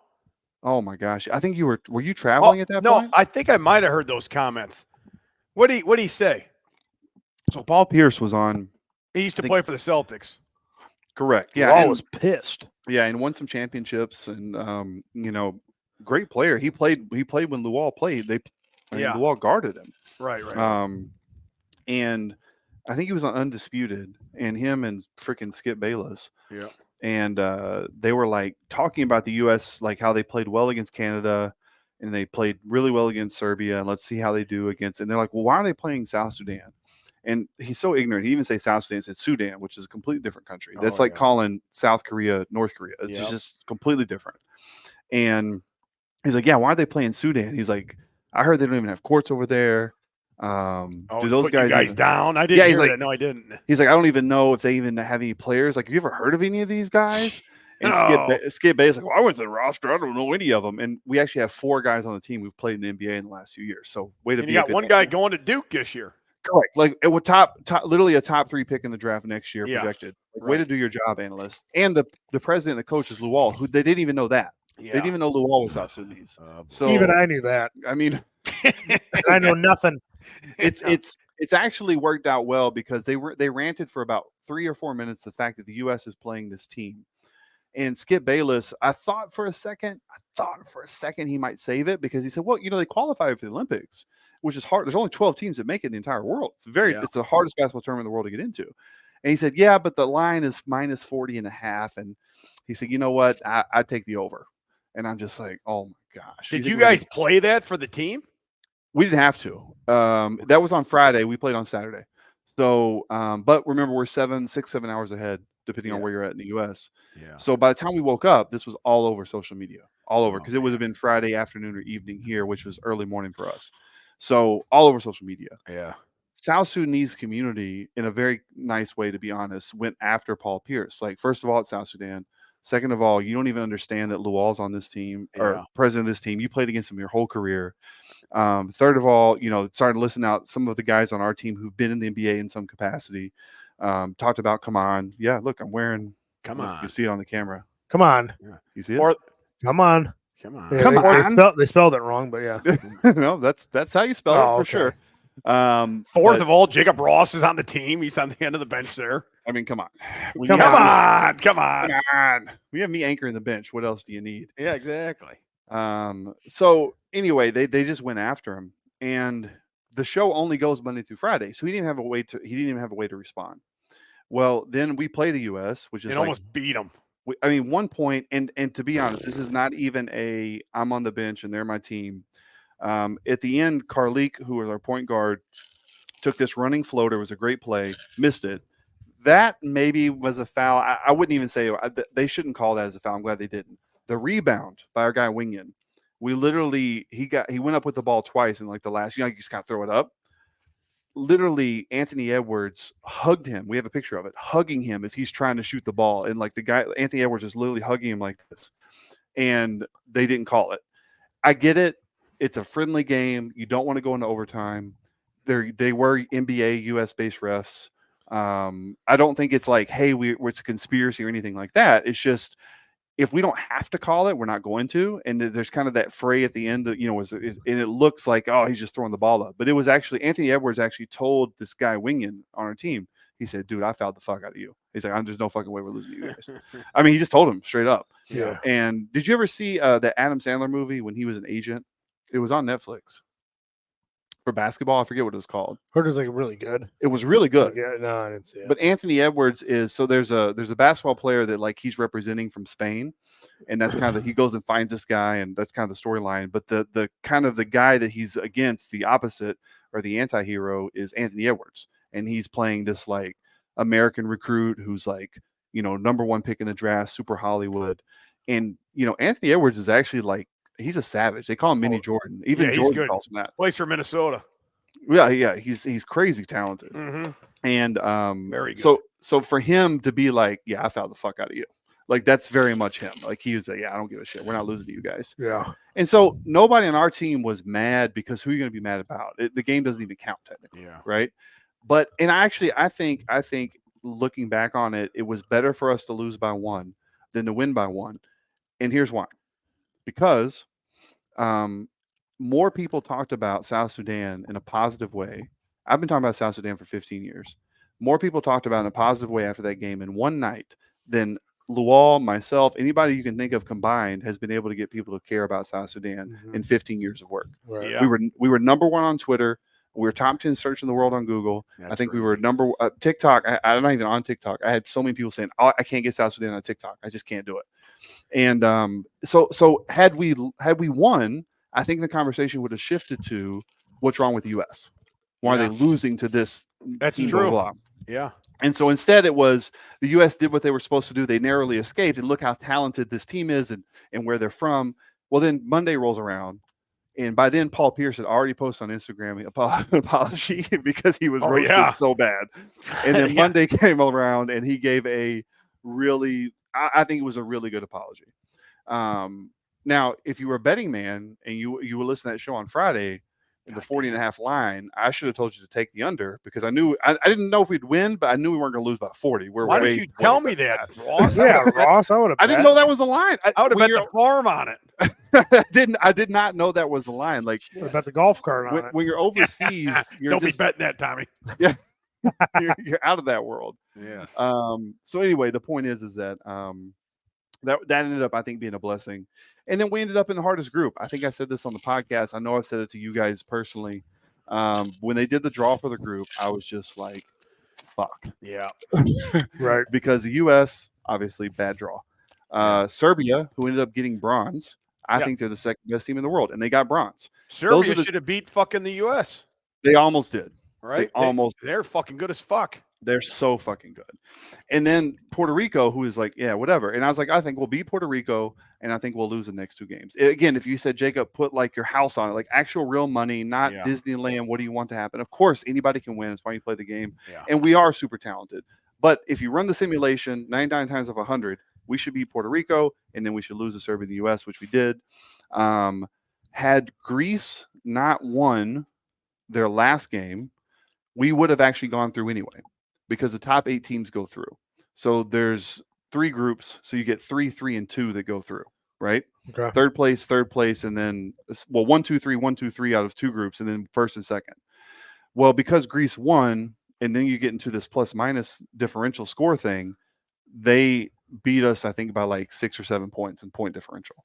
Oh my gosh! I think you were you traveling at that no, point? I think I might have heard those comments. What did he say? So Paul Pierce was on. He used to play for the Celtics. Correct. Yeah, I was pissed. Yeah, and won some championships, and great player. He played when Lual played. Lual guarded him. Right. And I think he was on Undisputed, and him and freaking Skip Bayless. Yeah. And they were like talking about the U.S. like how they played well against Canada, and they played really well against Serbia, and let's see how they do against. And they're like, well, why are they playing South Sudan? And he's so ignorant. He even say South Sudan, said Sudan, which is a completely different country. That's calling South Korea North Korea. It's just completely different. And he's like, yeah, why are they playing Sudan? He's like, I heard they don't even have courts over there. Do those guys down? I didn't hear that. No, I didn't. He's like, I don't even know if they even have any players. Like, have you ever heard of any of these guys? And Skip Bay is like, well, I went to the roster. I don't know any of them. And we actually have 4 guys on the team who've played in the NBA in the last few years. So you got one guy going to Duke this year. Correct. Like it would literally a top 3 pick in the draft next year projected. Way to do your job, analyst. And the president and the coach is Lual, who they didn't even know that. Yeah. They didn't even know Lual was South Sudanese. So even I knew that. I mean, I know nothing. It's actually worked out well because they ranted for about 3 or 4 minutes the fact that the U.S. is playing this team. And Skip Bayless, I thought for a second he might save it because he said, well, they qualify for the Olympics, which is hard. There's only 12 teams that make it in the entire world. It's the hardest basketball tournament in the world to get into. And he said, yeah, but the line is minus 40.5. And he said, you know what? I'd take the over. And I'm just like, oh my gosh. Did you guys play that for the team? We didn't have to. That was on Friday. We played on Saturday. So, but remember, we're 6, 7 hours ahead, depending on where you're at in the U.S. Yeah. So by the time we woke up, this was all over social media, all over, because it would have been Friday afternoon or evening here, which was early morning for us. So all over social media. Yeah. South Sudanese community, in a very nice way, to be honest, went after Paul Pierce. Like, first of all, it's South Sudan. Second of all, you don't even understand that Lual's on this team or president of this team. You played against him your whole career. Third of all, starting to listen out some of the guys on our team who've been in the NBA in some capacity. Talked about, come on. Yeah, look, I'm wearing. Come on. You can see it on the camera. Come on. Yeah. You see it? Come on. Come on. Yeah, come on. They spelled it wrong, but yeah. No, that's how you spell it for sure. Fourth of all, Jacob Ross is on the team. He's on the end of the bench there. I mean, come on. Come on. We have me anchoring the bench. What else do you need? Yeah, exactly. So anyway, they just went after him, and the show only goes Monday through Friday, so he didn't even have a way to respond. Well, then we play the U.S., which is almost beat them. 1 point, and to be honest, this is not even I'm on the bench and they're my team. At the end, Karlik, who was our point guard, took this running floater. It was a great play, missed it. That maybe was a foul. I wouldn't even say they shouldn't call that as a foul. I'm glad they didn't. The rebound by our guy Wingin, we literally he went up with the ball twice in like the last. You just kind of throw it up. Literally, Anthony Edwards hugged him. We have a picture of it, hugging him as he's trying to shoot the ball, and like the guy Anthony Edwards is literally hugging him like this, and they didn't call it. I get it. It's a friendly game. You don't want to go into overtime. they were NBA US based refs. I don't think it's like, hey, it's a conspiracy or anything like that. It's just, if we don't have to call it, we're not going to. And there's kind of that fray at the end that, and it looks like, oh, he's just throwing the ball up. But it was actually Anthony Edwards actually told this guy Wingen on our team, he said, dude, I fouled the fuck out of you. He's like, there's no fucking way we're losing to you guys. I mean, he just told him straight up. Yeah. And did you ever see the Adam Sandler movie when he was an agent? It was on Netflix for basketball. I forget what it was called. Heard it was like really good. It was really good. Yeah, no, I didn't see it. But Anthony Edwards is, so there's a basketball player that like he's representing from Spain, and that's kind of, he goes and finds this guy, and that's kind of the storyline. But the kind of the guy that he's against, the opposite or the anti-hero, is Anthony Edwards, and he's playing this like American recruit who's like, number one pick in the draft, super Hollywood. And Anthony Edwards is actually like, he's a savage. They call him Mini Jordan. Even Jordan calls him that. Plays for Minnesota. Yeah, he's crazy talented. Mm-hmm. And very good. So for him to be like, yeah, I fouled the fuck out of you, like that's very much him. Like he was like, yeah, I don't give a shit. We're not losing to you guys. Yeah. And so nobody on our team was mad, because who are you going to be mad about? The game doesn't even count technically. Yeah. Right. But I think looking back on it, it was better for us to lose by 1 than to win by 1. And here's why. Because more people talked about South Sudan in a positive way. I've been talking about South Sudan for 15 years. More people talked about it in a positive way after that game in one night than Lual, myself, anybody you can think of combined has been able to get people to care about South Sudan in 15 years of work. Right. Yeah. We were number 1 on Twitter. We were top 10 search in the world on Google. That's I think crazy. we were TikTok. I'm not even on TikTok. I had so many people saying, "Oh, I can't get South Sudan on TikTok. I just can't do it." And so had we won, I think the conversation would have shifted to what's wrong with the U.S. Why are they losing to this? That's team, true. blah, blah, blah. Yeah. And so instead it was the U.S. did what they were supposed to do. They narrowly escaped, and look how talented this team is and where they're from. Well, then Monday rolls around, and by then Paul Pierce had already posted on Instagram an apology because he was roasted so bad. And then Monday came around, and he gave a really, I think it was a really good apology. Now, if you were a betting man and you would listen to that show on Friday, the 40.5 line, I should have told you to take the under, because I knew I didn't know if we'd win, but I knew we weren't going to lose by 40. Why did you tell me that, Ross? Ross, I would have. I didn't know that was the line. I would have bet the farm on it. I did not know that was the line. Like, bet the golf cart on it. When you're overseas, you're Don't just, be betting that, Tommy. Yeah, you're out of that world. Yes. So anyway, the point is that that ended up, I think, being a blessing. And then we ended up in the hardest group. I think I said this on the podcast. I know I've said it to you guys personally. When they did the draw for the group, I was just like, fuck. Yeah. Right. Because the U.S., obviously, bad draw. Serbia, who ended up getting bronze, I think they're the second best team in the world, and they got bronze. Serbia should have beat fucking the U.S. They almost did. Right? They're fucking good as fuck. They're so fucking good. And then Puerto Rico, who is like, yeah, whatever. And I was like, I think we'll beat Puerto Rico, and I think we'll lose the next 2 games. Again, if you said, Jacob, put like your house on it, like actual real money, not Disneyland, what do you want to happen? Of course, anybody can win. It's why you play the game. Yeah. And we are super talented. But if you run the simulation 99 times of 100, we should beat Puerto Rico, and then we should lose to Serbia and the U.S., which we did. Had Greece not won their last game, we would have actually gone through anyway, because the top 8 teams go through. So there's 3 groups. So you get 3, 3, and 2 that go through, right? Okay. Third place, and then 1, 2, 3, 1, 2, 3 out of 2 groups, and then first and second. Well, because Greece won, and then you get into this plus minus differential score thing, they beat us, I think, by like 6 or 7 points in point differential.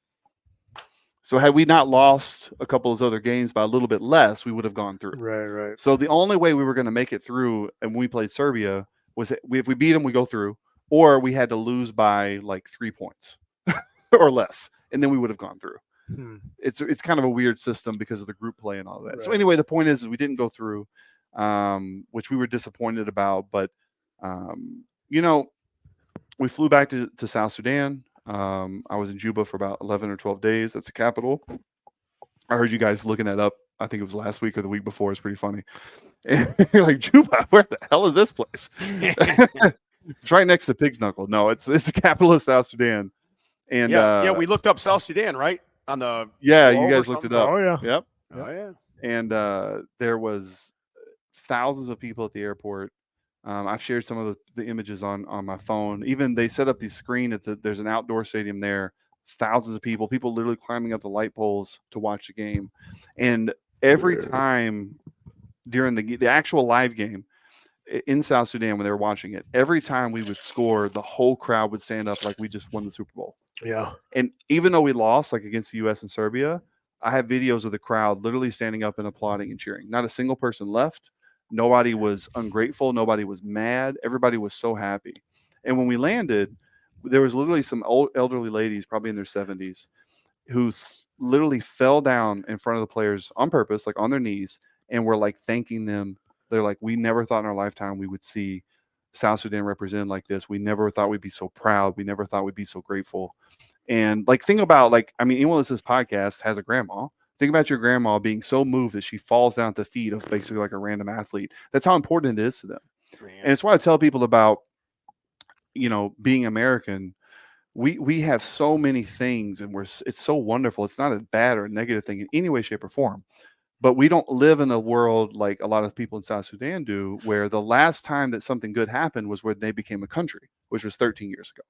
So had we not lost a couple of those other games by a little bit less, we would have gone through. Right. So the only way we were going to make it through, and when we played Serbia, was if we beat them, we go through, or we had to lose by like 3 points or less, and then we would have gone through. It's kind of a weird system because of the group play and all that. Right. So anyway, the point is we didn't go through, which we were disappointed about. But we flew back to South Sudan. I was in Juba for about 11 or 12 days. That's the capital. I heard you guys looking that up. I think it was last week or the week before. It's pretty funny. And you're like, Juba, where the hell is this place? It's right next to Pig's Knuckle. No, it's the capital of South Sudan. And we looked up South Sudan, right? On the you guys looked it up. Oh yeah. Yep. Oh yeah. And there was thousands of people at the airport. I've shared some of the images on my phone. Even they set up the screen there's an outdoor stadium there. Thousands of people literally climbing up the light poles to watch the game. And every time during the actual live game in South Sudan when they were watching it, every time we would score, the whole crowd would stand up like we just won the Super Bowl. Yeah. And even though we lost, like against the U.S. and Serbia, I have videos of the crowd literally standing up and applauding and cheering. Not a single person left. Nobody was ungrateful. Nobody was mad. Everybody was so happy. And when we landed, there was literally some old elderly ladies, probably in their 70s, who literally fell down in front of the players on purpose, like on their knees, and were like thanking them. They're like, we never thought in our lifetime we would see South Sudan represented like this. We never thought we'd be so proud. We never thought we'd be so grateful. And like, think about, like, I mean, anyone that's this podcast has a grandma. Think about your grandma being so moved that she falls down at the feet of basically like a random athlete. That's how important it is to them. Man. And it's why I tell people about, being American. We have so many things, and it's so wonderful. It's not a bad or a negative thing in any way, shape, or form. But we don't live in a world like a lot of people in South Sudan do, where the last time that something good happened was when they became a country, which was 13 years ago.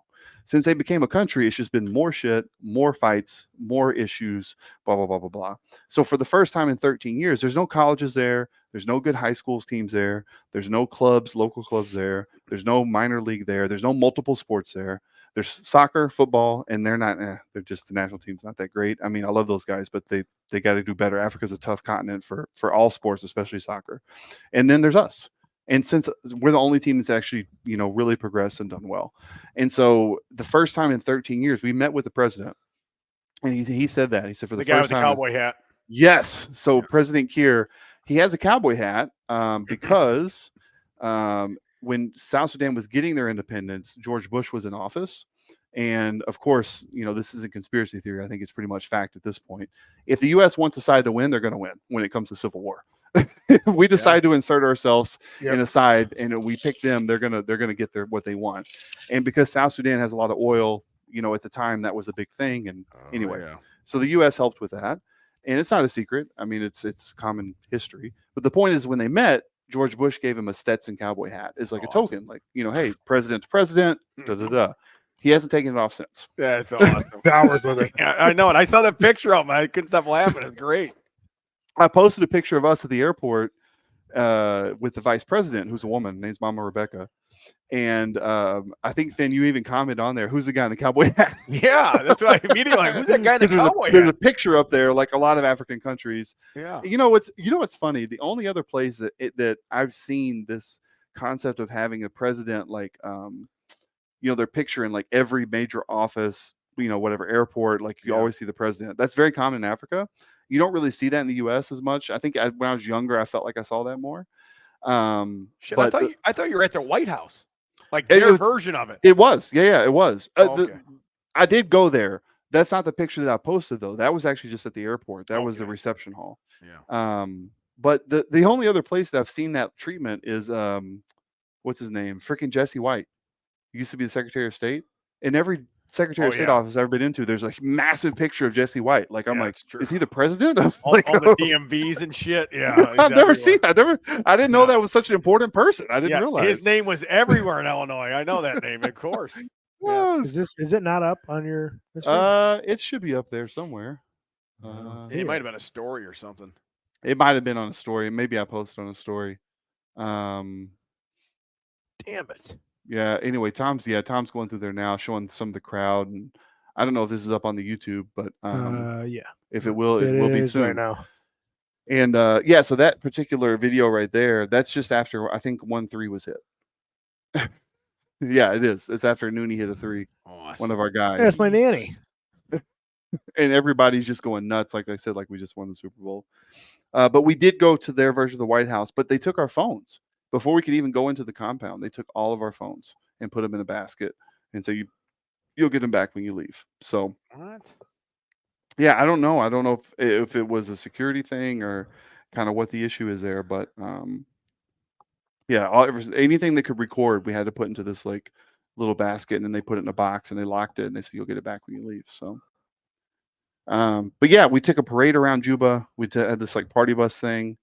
Since they became a country, it's just been more shit, more fights, more issues, blah, blah, blah, blah, blah. So for the first time in 13 years, there's no colleges there. There's no good high schools teams there. There's no clubs, local clubs there. There's no minor league there. There's no multiple sports there. There's soccer, football, and they're just the national team's not that great. I mean, I love those guys, but they got to do better. Africa's a tough continent for all sports, especially soccer. And then there's us. And since we're the only team that's actually, really progressed and done well. And so the first time in 13 years, we met with the president. And he said that. He said for the guy first with the time. cowboy hat. Yes. So President Kiir, he has a cowboy hat because when South Sudan was getting their independence, George Bush was in office. And of course, this is a conspiracy theory. I think it's pretty much fact at this point. If the U.S. wants a side to win, they're going to win when it comes to civil war. We decide to insert ourselves in a side, and we pick them. They're gonna get what they want. And because South Sudan has a lot of oil, at the time that was a big thing. And so the U.S. helped with that, and it's not a secret. I mean, it's common history. But the point is, when they met, George Bush gave him a Stetson cowboy hat as like a token, like, hey, president to president, da da da. He hasn't taken it off since. That's awesome. Hours with it. I know it. I saw that picture of him. I couldn't stop laughing. It's great. I posted a picture of us at the airport with the vice president, who's a woman, name's Mama Rebecca. And I think, Finn, you even commented on there, who's the guy in the cowboy hat? Yeah, that's what I immediately like. Who's that guy in the cowboy hat? There's a picture up there, like a lot of African countries. Yeah. What's funny? The only other place that I've seen this concept of having a president, like, their picture in like every major office, whatever airport, like you always see the president. That's very common in Africa. You don't really see that in the U.S. as much. I think when I was younger, I felt like I saw that more. But I thought you were at the White House, like their version of it. It was, yeah, it was. Okay. I did go there. That's not the picture that I posted though. That was actually just at the airport. That was the reception hall. Yeah. But the only other place that I've seen that treatment is what's his name? Freaking Jesse White. He used to be the Secretary of State. In every Secretary of State office I've ever been into, there's a massive picture of Jesse White. Like, I'm like, is he the president of all the DMVs and shit? Yeah, I've never seen that. I didn't know that was such an important person. I didn't realize his name was everywhere in Illinois. I know that name, of course. Is it not up on your? It should be up there somewhere. It might have been a story or something. It might have been on a story. Maybe I posted on a story. Damn it. Yeah. Anyway, Tom's going through there now, showing some of the crowd, and I don't know if this is up on the YouTube, but if it will be soon. Right now. And so that particular video right there, that's just after I think 1-3 was hit. Yeah, it is. It's after Nooney hit a 3. Awesome. One of our guys. That's my nanny. And everybody's just going nuts, like I said, like we just won the Super Bowl. But we did go to their version of the White House, but they took our phones. Before we could even go into the compound, they took all of our phones and put them in a basket and say, you'll get them back when you leave. So, what? Yeah, I don't know. I don't know if it was a security thing or kind of what the issue is there. But anything that could record, we had to put into this like little basket, and then they put it in a box and they locked it and they said, you'll get it back when you leave. So, but yeah, we took a parade around Juba. We had this like party bus thing.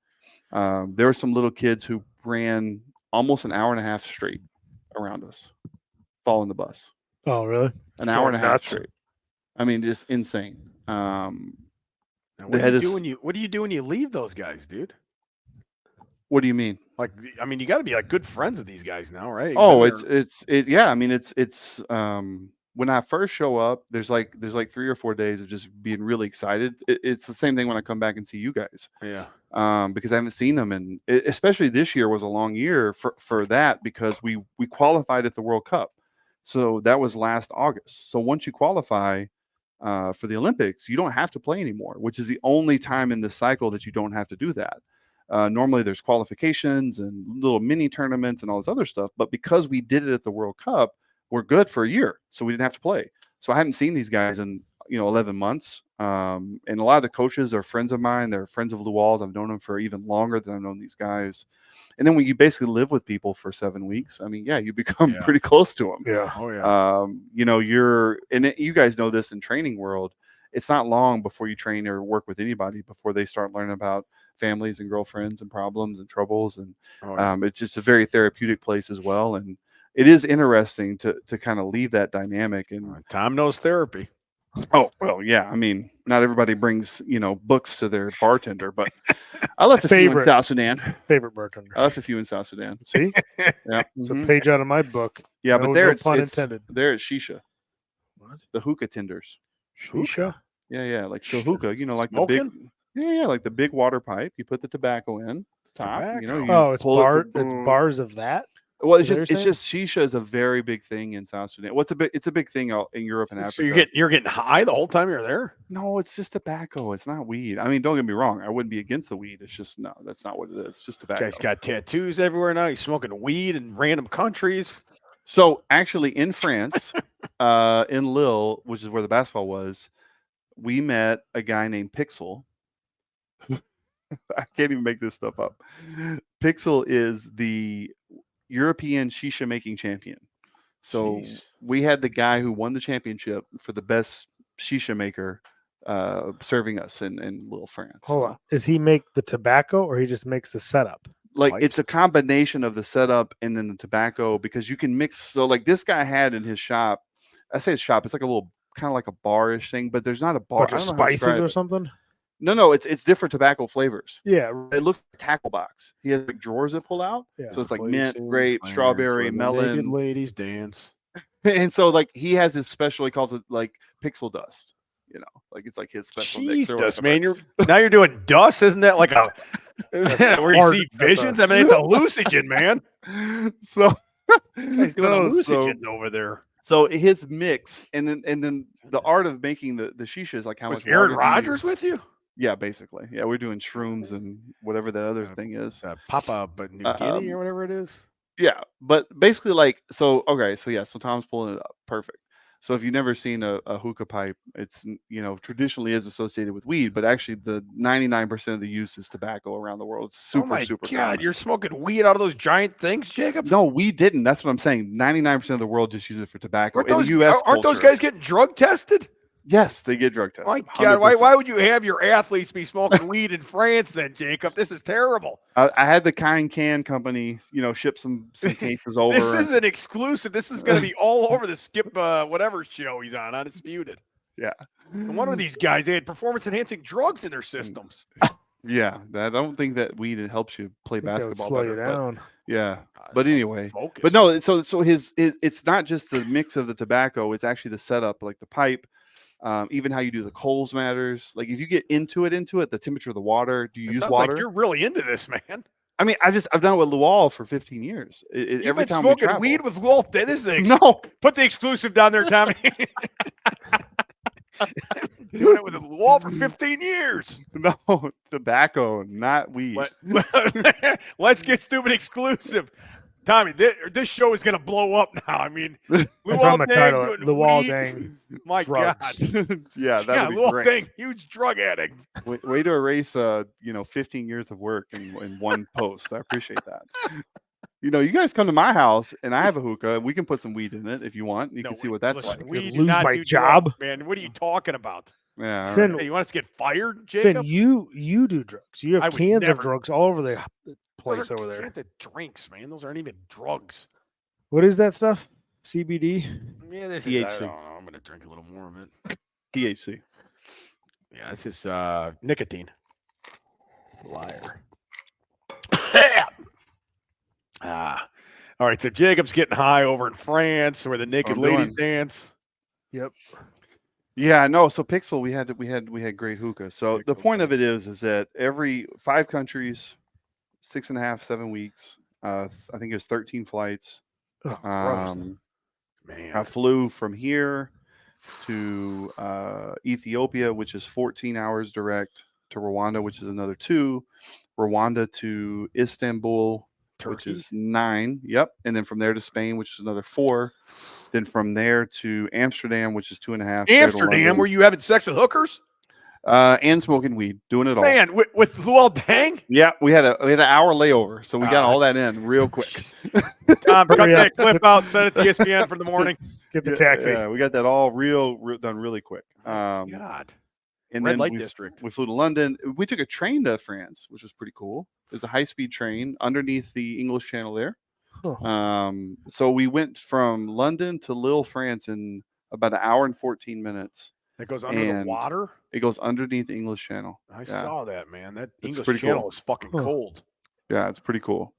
There were some little kids who ran almost an hour and a half straight around us, following the bus. Oh, really? An hour Going and a half nuts. straight. I mean, just insane. And They had this- what do you do when you leave those guys, dude? What do you mean? Like, I mean, you got to be like good friends with these guys now, right? Oh, You've been yeah. I mean, it's when I first show up, there's like 3 or 4 days of just being really excited. It's the same thing when I come back and see you guys. there. Yeah. Because I haven't seen them, and especially this year was a long year for that because we qualified at the World Cup, so that was last August. So once you qualify for the Olympics, you don't have to play anymore, which is the only time in this cycle that you don't have to do that. Normally there's qualifications and little mini tournaments and all this other stuff, but because we did it at the World Cup, we're good for a year, so we didn't have to play. So I haven't seen these guys in 11 months. And a lot of the coaches are friends of mine. They're friends of Lou Walls. I've known them for even longer than I've known these guys. And then when you basically live with people for 7 weeks, I mean, yeah, you become pretty close to them. Yeah. Oh yeah. You guys know this in training world. It's not long before you train or work with anybody before they start learning about families and girlfriends and problems and troubles. And it's just a very therapeutic place as well. And it is interesting to kind of leave that dynamic. And Tom knows therapy. oh, well, yeah. I mean, not everybody brings, books to their bartender, but I left a few in South Sudan. Favorite bartender. I left a few in South Sudan. See? Yeah. It's a page out of my book. Yeah, No- but there no it's pun it's- intended. there it's shisha. What? The hookah tenders. Shisha? Yeah, like so hookah, like the big like the big water pipe. You put the tobacco in the top, Tobacco. you Oh, it's pull it it's bars of that? Well, Is that what you're it's just shisha is a very big thing in South Sudan. It's a big thing out in Europe and Africa. So you're getting high the whole time you're there? No, it's just tobacco. It's not weed. I mean, don't get me wrong. I wouldn't be against the weed. It's just no, that's not what it is. It's just tobacco. Guy's got tattoos everywhere now. He's smoking weed in random countries. So actually, in France, in Lille, which is where the basketball was, we met a guy named Pixel. I can't even make this stuff up. Pixel is the European shisha making champion. So Jeez. we had the guy who won the championship for the best shisha maker serving us in Lille, France. Hold on. Does he make the tobacco or he just makes the setup? Like Pipes. it's a combination of the setup and then the tobacco because you can mix. So like this guy had in his shop, I say his shop, it's like a little kind of like a bar-ish thing, but there's not a bar. Bunch I of don't know how to spices describe or it. something? No, it's different tobacco flavors. Yeah. It looks like a tackle box. He has like drawers that pull out. Yeah. So it's like mint, Places, grape, plants strawberry, where the naked melon. ladies dance. And so like he has his special, he calls it like pixel dust. Like it's like his special mix. Jeez, or dust, whatever. man. You're doing dust, isn't that like a where you hard- see that's a- visions? I mean, it's a hallucinogen, man. So He's doing no, hallucinogens over there. so his mix and then the art of making the shisha is like how Was much Aaron water do you- Rodgers with you? Yeah, basically. Yeah, we're doing shrooms and whatever that other thing is. Papa, but New Guinea or whatever it is. Yeah, but basically like so Tom's pulling it up. Perfect. So if you've never seen a hookah pipe, it's traditionally is associated with weed, but actually the 99% of the use is tobacco around the world. It's super, oh my super God, common. you're smoking weed out of those giant things, Jacob? No, we didn't. That's what I'm saying. 99% of the world just uses it for tobacco. Aren't In those, the US aren't those culture- guys getting drug tested? Yes, they get drug tested. My God, 100%. why would you have your athletes be smoking weed in France then, Jacob? This is terrible. I had the Can company, ship some cases over. This is an exclusive. This is going to be all over the Skip whatever show he's on, Undisputed. Yeah. And one of these guys, they had performance-enhancing drugs in their systems. Yeah, I don't think that weed helps you play I think that would basketball slow better. you but down. yeah, but anyway, Focus. but no. So his it's not just the mix of the tobacco; it's actually the setup, like the pipe. Even how you do the coals matters. Like if you get into it, the temperature of the water. Do you It use sounds water? like you're really into this, man. I mean, I've done it with Luol for 15 years. You've Every been time we smoking travel. weed with Wolf. That is No, Put the exclusive down there, Tommy. Doing it with Wolf for 15 years. no, tobacco, not weed. Let's get stupid exclusive. Tommy, this show is going to blow up now. I mean, That's Luol on the Deng title. doing The Wall weed. Dang. My drugs. God. Yeah, that Yeah, would be Luol great. Deng, huge drug addict. Way to erase 15 years of work in one post. I appreciate that. You guys come to my house and I have a hookah. We can put some weed in it if you want. You can see what that's listen, like. We Could do lose not my do job. drugs, man. What are you talking about? Yeah. all Finn, right. Hey, you want us to get fired, Finn, Jacob? you do drugs. You I have would cans of never- drugs all over the Those place are over there. the drinks, man. Those aren't even drugs. What is that stuff? CBD? Yeah, this is. I THC. don't know. I'm gonna drink a little more of it. THC. Yeah, this is nicotine. Liar. All right. So Jacob's getting high over in France, where the naked I'm ladies doing. dance. Yep. Yeah, no. So Pixel, we had great hookah. So Big the point of hookah. it is that every 5 countries, 6.5, 7 weeks. I think it was 13 flights. Oh, gross. I Man, flew from here to Ethiopia, which is 14 hours direct, to Rwanda, which is another 2, Rwanda to Istanbul, which Turkey. is 9. Yep. And then from there to Spain, which is another 4. Then from there to Amsterdam, which is 2.5. there to Amsterdam, London, were you having sex with hookers? and smoking weed, doing it all. Man, with Luol Deng? Yeah, we had an hour layover, so we got all that in real quick. Tom, cut Hurry up. that clip out, send it to ESPN for the morning. Get the Yeah, taxi. Yeah, we got that all done really quick. God. And Red then light we district. we flew to London. We took a train to France, which was pretty cool. It was a high-speed train underneath the English Channel there. Huh. So we went from London to Lille, France in about an hour and 14 minutes. That goes under the And water? It goes underneath the English Channel. I Yeah. saw that, man. That It's English pretty Channel cool. is fucking Huh. cold. Yeah, it's pretty cool.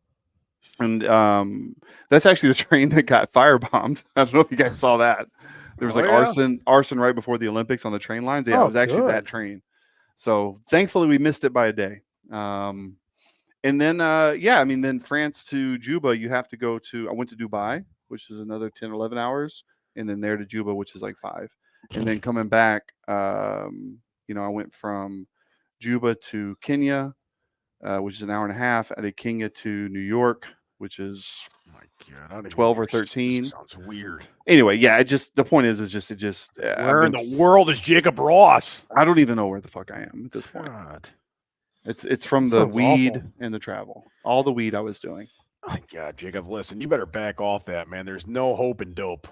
And that's actually the train that got firebombed. I don't know if you guys saw that. There was Oh, like yeah? arson right before the Olympics on the train lines. Yeah, it Oh, was actually that good. train. So thankfully we missed it by a day. And then then France to Juba, you have to go to. I went to Dubai, which is another 10 or 11 hours, and then there to Juba, which is like 5. And then coming back, I went from Juba to Kenya, which is an hour and a half. I did Kenya to New York, which is Oh my God. I don't even 12 or understand. 13. Sounds weird. Anyway. Yeah, the point is Where in the world is Jacob Ross? I don't even know where the fuck I am at this point. God. It's from That the sounds weed awful. and the travel, all the weed I was doing. Oh, God, Jacob, listen, you better back off that, man. There's no hope in dope.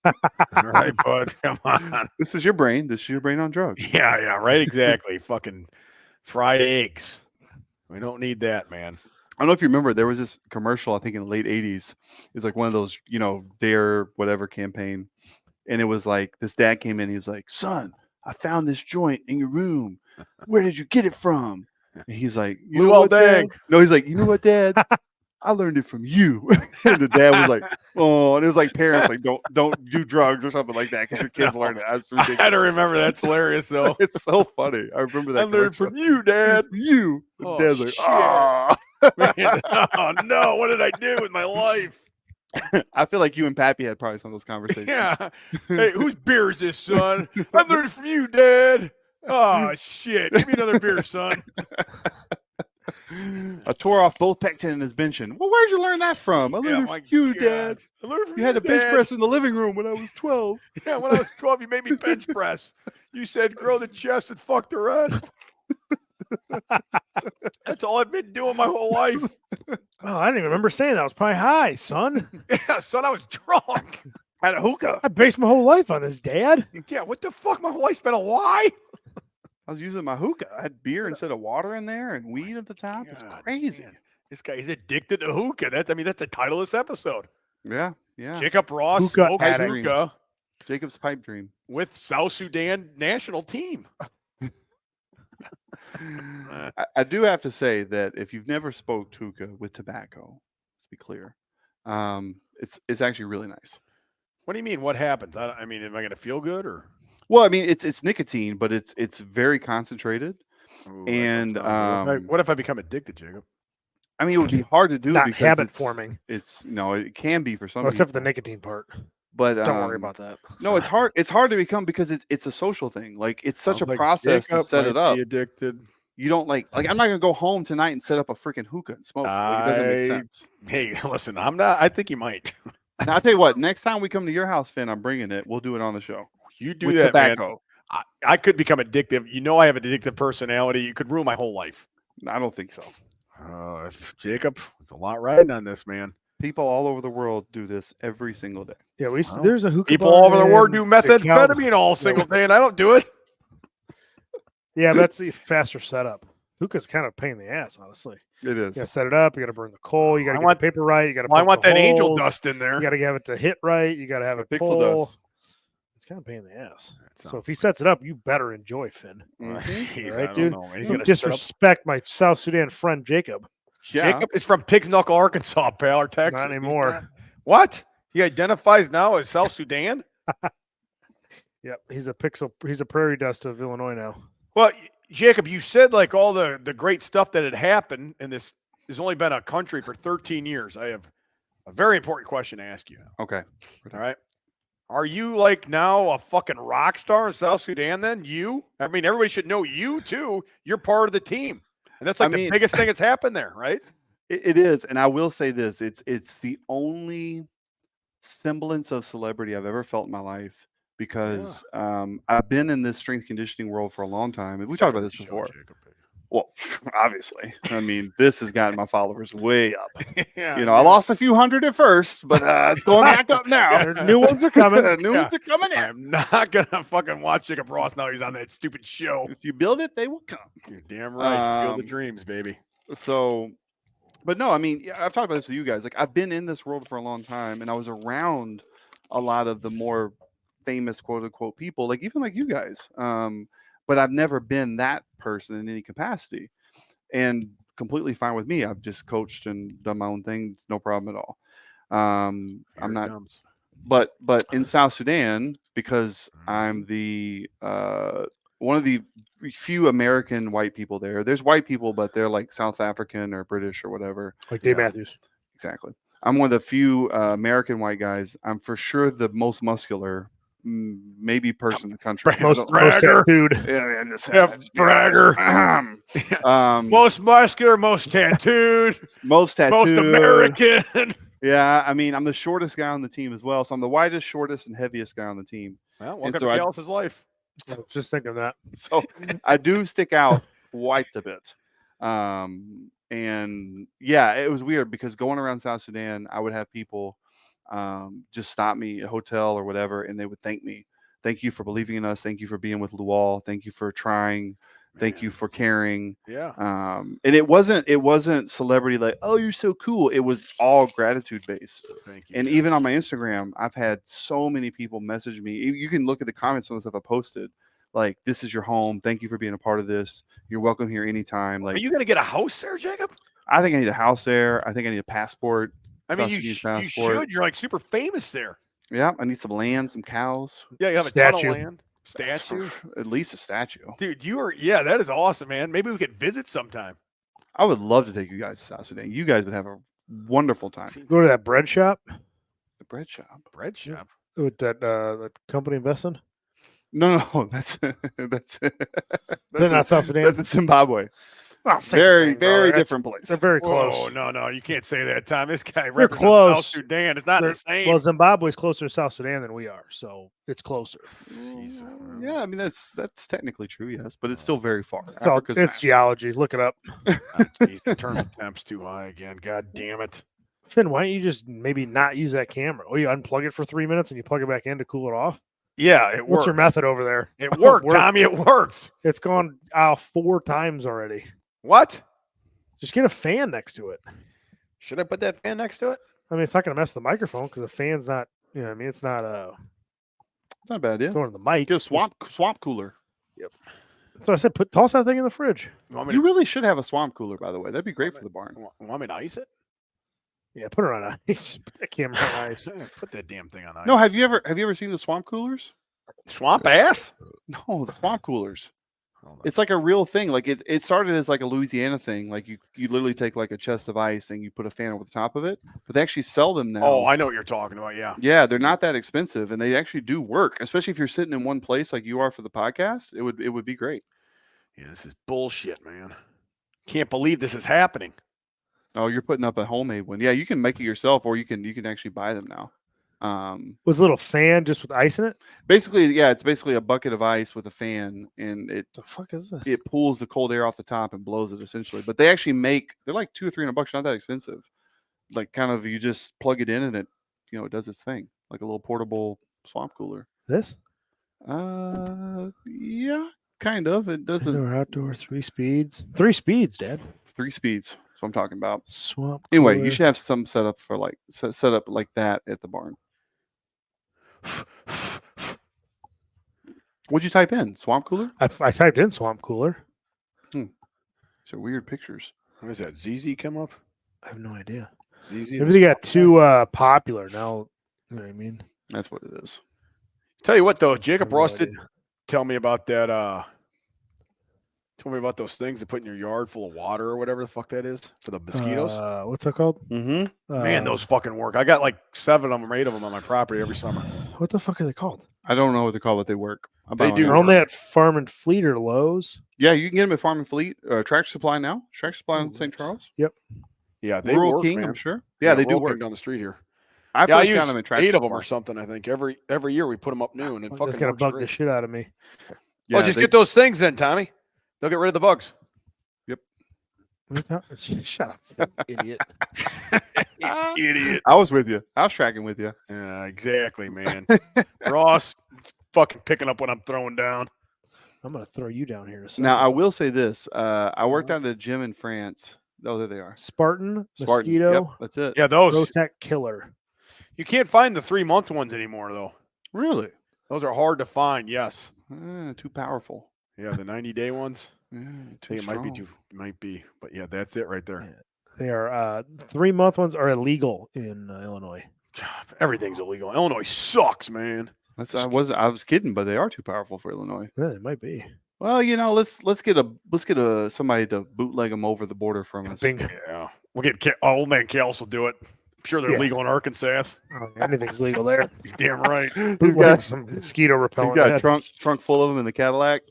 All right, bud. Come on. This is your brain. This is your brain on drugs. Yeah, right. Exactly. Fucking fried eggs. We don't need that, man. I don't know if you remember, there was this commercial, I think in the late 80s. It's like one of those, Dare whatever campaign. And it was like this dad came in. He was like, "Son, I found this joint in your room. Where did you get it from?" And he's like, "You know Luol what, Dad?" Deng. No, he's like, "You know what, Dad? I learned it from you." And the dad was like, "Oh," and it was like parents like, don't do drugs or something like that because your kids No. learn it. That's I ridiculous. had to remember. That's hilarious, though. It's so funny. I remember that. I learned commercial. from you, Dad. From you. And Oh, Dad's like, shit. "Ah." Man, oh, no. What did I do with my life? I feel like you and Pappy had probably some of those conversations. Yeah. Hey, whose beer is this, son? I learned it from you, Dad. Oh, shit. Give me another beer, son. I tore off both pec tendons benching. Well, where'd you learn that from? I learned it my from you, God. Dad. I learned it from You had a bench Dad. press in the living room when I was 12. Yeah, when I was 12, you made me bench press. You said grow the chest and fuck the rest. That's all I've been doing my whole life. Oh, I didn't even remember saying that. I was probably high, son. Yeah, son, I was drunk. Had a hookah. I based my whole life on this, Dad. Yeah, what the fuck? My whole life's been a lie? I was using my hookah. I had beer instead of water in there and weed at the top. It's God, crazy. man. This guy, he's addicted to hookah. That's the title of this episode. Yeah. Jacob Ross Hookah smokes addict. hookah Jacob's pipe dream. with South Sudan national team. I do have to say that if you've never smoked hookah with tobacco, let's be clear, it's actually really nice. What do you mean? What happens? I mean, am I going to feel good or? Well, I mean, it's nicotine, but it's very concentrated. Ooh, that don't And sound good. What if I become addicted, Jacob? I mean, it would be hard to do Not because habit it's forming. It's no, it can be for some Well, except for the people, nicotine part. but Don't worry about that. No, it's hard. It's hard to become because it's a social thing. Like it's such Sounds a like process to Jacob set it might up. be addicted. You don't like I'm not gonna go home tonight and set up a freaking hookah and smoke. Like, it doesn't make sense. Hey, listen, I'm not. I think you might. Now I'll tell you what. Next time we come to your house, Finn, I'm bringing it. We'll do it on the show. You do With that, man. tobacco. I could become addictive. You know, I have an addictive personality. You could ruin my whole life. I don't think so. Jacob, it's a lot riding on this, man. People all over the world do this every single day. Yeah, Well, there's a hookah People bar all over the world in do DeKalb. methamphetamine all single day, and I don't do it. Yeah, that's a faster setup. Hookah's kind of a pain in the ass, honestly. It You is. gotta set it up. You gotta burn the coal. You gotta I get want- the paper right. You gotta. Well, I poke want the that angel holes. dust in there. You gotta have it to hit right. You gotta have it Pixel full. dust. It's kind of a pain in the ass. That So sounds if he sets it up, you better enjoy, Finn. Mhm. Jeez, All right, I don't dude. know, man. He's Don't gonna set up- disrespect my South Sudan friend Jacob. Yeah. Jacob is from Pig's Knuckle, Arkansas, pal, or Texas. Not He's anymore. not- What? He identifies now as South Sudan? Yep, he's a prairie dust of Illinois now. Well, Jacob, you said like all the great stuff that had happened, and this has only been a country for 13 years. I have a very important question to ask you. Okay. All right. Are you like now a fucking rock star in South Sudan then? You? I mean, everybody should know you too. You're part of the team. And that's like the biggest thing that's happened there, right? It is, and I will say this: it's the only semblance of celebrity I've ever felt in my life because I've been in this strength conditioning world for a long time, and we talked about this before. Well, obviously, I mean, this has gotten my followers way up. Yeah, You know, I lost a few hundred at first, but it's going back up now. New ones are coming. New ones are coming in. I'm not gonna fucking watch Jacob Ross now. He's on that stupid show. If you build it, they will come. You're damn right. Feel the Um, dreams, baby. So, but no, I mean, yeah, I've talked about this with you guys. Like, I've been in this world for a long time, and I was around a lot of the more famous quote unquote people, like even like you guys. But I've never been that person in any capacity, and completely fine with me. I've just coached and done my own thing. It's no problem at all. I'm not, but in South Sudan, because I'm the one of the few American white people there. There's white people, but they're like South African or British or whatever. Like Dave Matthews. Exactly. I'm one of the few American white guys. I'm for sure the most muscular, maybe person in the country. Most bragger. tattooed. Bragger. Most muscular, most tattooed, most tattooed, most American. Yeah, I mean, I'm the shortest guy on the team as well, so I'm the widest, shortest, and heaviest guy on the team. Well, welcome so to Dallas's life. I was just thinking that. So I do stick out quite a bit. And yeah, it was weird because going around South Sudan, I would have people just stop me at a hotel or whatever, and they would thank me. Thank you for believing in us. Thank you for being with Lual. Thank you for trying. Thank you for caring. Yeah. And it wasn't celebrity like, oh, you're so cool. It was all gratitude based. Thank you. And even on my Instagram, I've had so many people message me. You can look at the comments on the stuff I posted. Like, this is your home. Thank you for being a part of this. You're welcome here anytime. Like, are you gonna get a house there, Jacob? I think I need a house there. I think I need a passport. I mean, South you Sudanese should. You're like super famous there. Yeah, I need some land, some cows. Yeah, you have a ton Statue. of land. Statue. At least a statue. Dude, you are. Yeah, that is awesome, man. Maybe we could visit sometime. I would love to take you guys to South Sudan. You guys would have a wonderful time. Go to that bread shop The bread shop. Bread shop. with that company investing. No, that's They're not South Sudan. That's Zimbabwe. Oh, same Very, thing, bro. very That's- different place. They're very Oh close. no, you can't say that, Tom. This guy They're represents close. South Sudan. It's not the same. Well, Zimbabwe's closer to South Sudan than we are, so it's closer. Yeah, I mean that's technically true, yes, but it's still very far. It's, Africa's it's massive. geology. Look it up. Jeez, turn the temps too high again. God damn it. Finn, why don't you just maybe not use that camera? Or you unplug it for 3 minutes and you plug it back in to cool it off? Yeah, it What's works. your method over there? It worked, Work. Tommy. It works. It's gone out 4 times already. What? Just get a fan next to it. Should I put that fan next to it? I mean, it's not going to mess the microphone because the fan's not, you know what I mean? It's not It's not a bad idea. going to the mic. Get a swamp cooler. So I said, toss that thing in the fridge. You want me You to, really should have a swamp cooler, by the way. That'd be great for the barn. want me to ice it? Yeah, put it on ice. Put that camera on ice. Put that damn thing on ice. No, have you ever seen the swamp coolers? Swamp ass? No, the swamp coolers. Hold on. It's like a real thing. Like it started as like a Louisiana thing. Like you literally take like a chest of ice and you put a fan over the top of it. But they actually sell them now. Oh, I know what you're talking about. Yeah. Yeah, they're not that expensive and they actually do work, especially if you're sitting in one place like you are for the podcast. It would be great. Yeah, this is bullshit, man. Can't believe this is happening. Oh, you're putting up a homemade one. Yeah, you can make it yourself or you can actually buy them now. Was a little fan just with ice in it? Basically, yeah, it's basically a bucket of ice with a fan and The fuck is this? it pulls the cold air off the top and blows it essentially. But they actually they're like $200 or $300, not that expensive. Like kind of you just plug it in and it does its thing. Like a little portable swamp cooler. This? Yeah, kind of. It doesn't. Indoor, outdoor, 3 speeds. 3 speeds, Dad. 3 speeds. That's what I'm talking about. Swamp. Anyway, cooler. you should have some set up for like set up like that at the barn. What'd you type in? Swamp cooler? I typed in swamp cooler. These are weird pictures. What is that? ZZ come up? I have no idea. ZZ. Maybe they got too popular now. You know what I mean? That's what it is. Tell you what though, I have Jacob no Ross did idea. tell me about that. Told me about those things to put in your yard full of water or whatever the fuck that is for the mosquitoes. What's that called? Mm-hmm. Man, those fucking work. I got like 7 of them or 8 of them on my property every summer. What the fuck are they called? I don't know what they call it. They work. I buy They one do They're every- only at Farm and Fleet or Lowe's. Yeah, you can get them at Farm and Fleet, Tractor Supply now. Tractor Supply in Ooh, St. nice. Charles. Yeah, they Rural work, King, man. I'm sure. Yeah, they do Rural work. King down the street here. I Yeah, I first got use them at Tractor 8 of them Supply. or something. I think every year we put them up new and it That's fucking gonna works bug great. the shit out of me. Yeah, just they- get those things then, Tommy. They'll get rid of the bugs. Shut up, you idiot. Idiot. I was with you. I was tracking with you. Yeah, exactly, man. Ross fucking picking up what I'm throwing down. I'm gonna throw you down here. In a Now, I second. will say this. I worked out at a gym in France. Oh, there they are. Spartan, Spartan. mosquito, Yep, that's it. Yeah, those. Protect killer. You can't find the 3-month ones anymore, though. Really? Those are hard to find. Yes. Too powerful. Yeah, the 90-day ones. Yeah, I too think it might be strong. might be, but yeah, that's it right there. Yeah. They are 3-month ones are illegal in Illinois. Everything's illegal. Illinois sucks, man. I was kidding, but they are too powerful for Illinois. Yeah, it might be. Well, let's get a somebody to bootleg them over the border from us. Bingo. Yeah, we'll get old man Kels will do it. I'm sure they're Yeah. legal in Arkansas. Oh, anything's legal there. He's damn right. He's Bootleg got some mosquito he's repellent. got a Dad. trunk full of them in the Cadillac.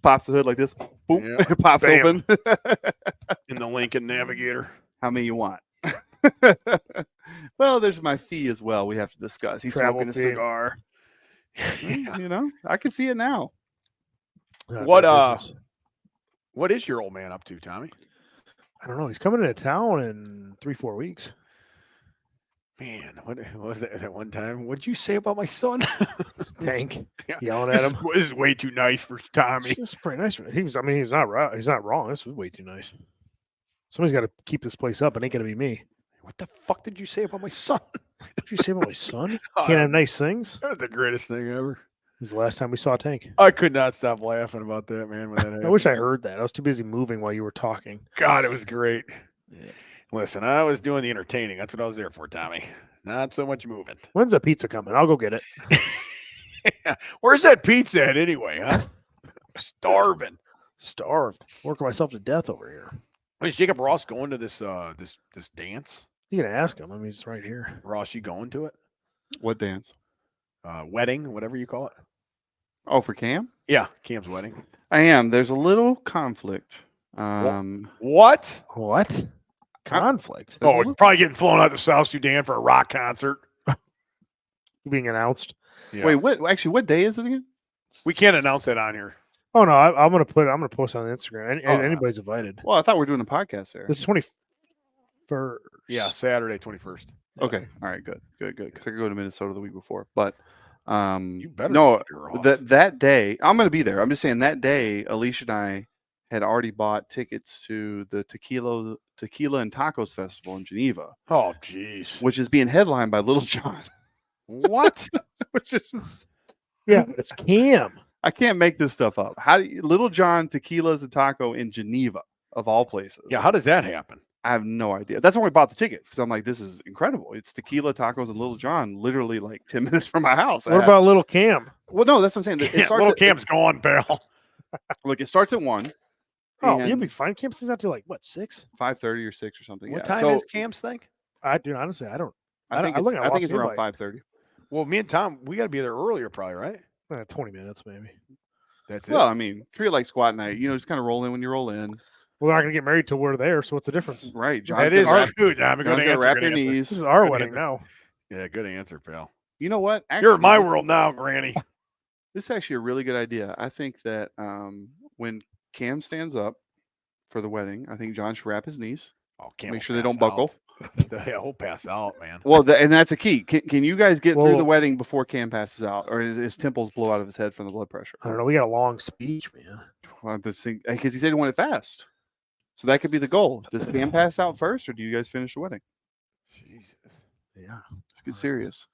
Pops the hood like this. Boom. Yeah. It pops Bam. open. In the Lincoln Navigator. How many you want? Well, there's my fee as well. We have to discuss. He's Travel smoking a fee. cigar. Yeah. I can see it now. Not What, bad business. What is your old man up to, Tommy? I don't know. He's coming into town in 3-4 weeks. Man, what was that one time? What'd you say about my son? Tank Yeah. yelling at him. This is way too nice for Tommy. This is pretty nice. He's not right. He's not wrong. This was way too nice. Somebody's got to keep this place up. It ain't gonna be me. What the fuck did you say about my son? What did you say about my son? Can't have nice things. That was the greatest thing ever. This is the last time we saw Tank. I could not stop laughing about that, man. When that happened. I wish I heard that. I was too busy moving while you were talking. God, it was great. Yeah. Listen, I was doing the entertaining. That's what I was there for, Tommy. Not so much moving. When's the pizza coming? I'll go get it. Where's that pizza at anyway, huh? I'm starving. Starved. Working myself to death over here. Is Jacob Ross going to this this dance? You can ask him. I mean, he's right here. Ross, you going to it? What dance? Wedding, whatever you call it. Oh, for Cam? Yeah, Cam's wedding. I am. There's a little conflict. What? What? Conflict Oh, you're probably getting flown out to South Sudan for a rock concert. being announced. Yeah. Wait, what day is it again? We can't announce that on here. Oh no, I'm gonna post it on Instagram. Oh, Anybody's invited. Well, I thought we were doing a podcast there. This is 21st. Yeah, Saturday 21st. Okay. All right. Good. Because I could go to Minnesota the week before, but You better no. keep your Ross. That day, I'm going to be there. I'm just saying that day, Alicia and I had already bought tickets to the Tequila and Tacos Festival in Geneva, Oh, jeez. which is being headlined by Little John. What? Which is Yeah, but it's Cam. I can't make this stuff up. How do you, Little John Tequilas and Taco in Geneva of all places? Yeah, how does that happen? I have no idea. That's when we bought the tickets. Because I'm like, this is incredible. It's tequila, tacos, and Little John, literally like 10 minutes from my house. What about little Cam? Well, no, that's what I'm saying. It Yeah, starts little at, Cam's gone, pal. Look, it starts at 1. Oh, and you'll be fine. Cam stays out till like what 6? 5:30 or 6 or something. What yeah. time So is Cam's thing? I do honestly. I don't. I think I it's, look at I think Lost it's around Invite. 5:30. Well, me and Tom, we got to be there earlier, probably, right? 20 minutes maybe. That's Well, it. I mean, treat it like squat night. Just kind of roll in when you roll in. We're not gonna get married till we're there. So what's the difference? Right. John's That gonna is wrap- true. I'm John's good gonna answer. wrap Good your answer. knees. This is our Good wedding answer. now. Yeah, good answer, pal. You know what? You're in my this- world now, Granny. This is actually a really good idea. I think that when Cam stands up for the wedding, I think John should wrap his knees. Oh, Cam Make will sure they pass don't buckle. out. He'll pass out, man. Well, and that's a key. Can you guys get through the Well- wedding before Cam passes out, or his temples blow out of his head from the blood pressure? I don't know. We got a long speech, man. Well, because he said he wanted fast, so that could be the goal. Does Cam pass out first, or do you guys finish the wedding? Jesus. Yeah. Let's get serious.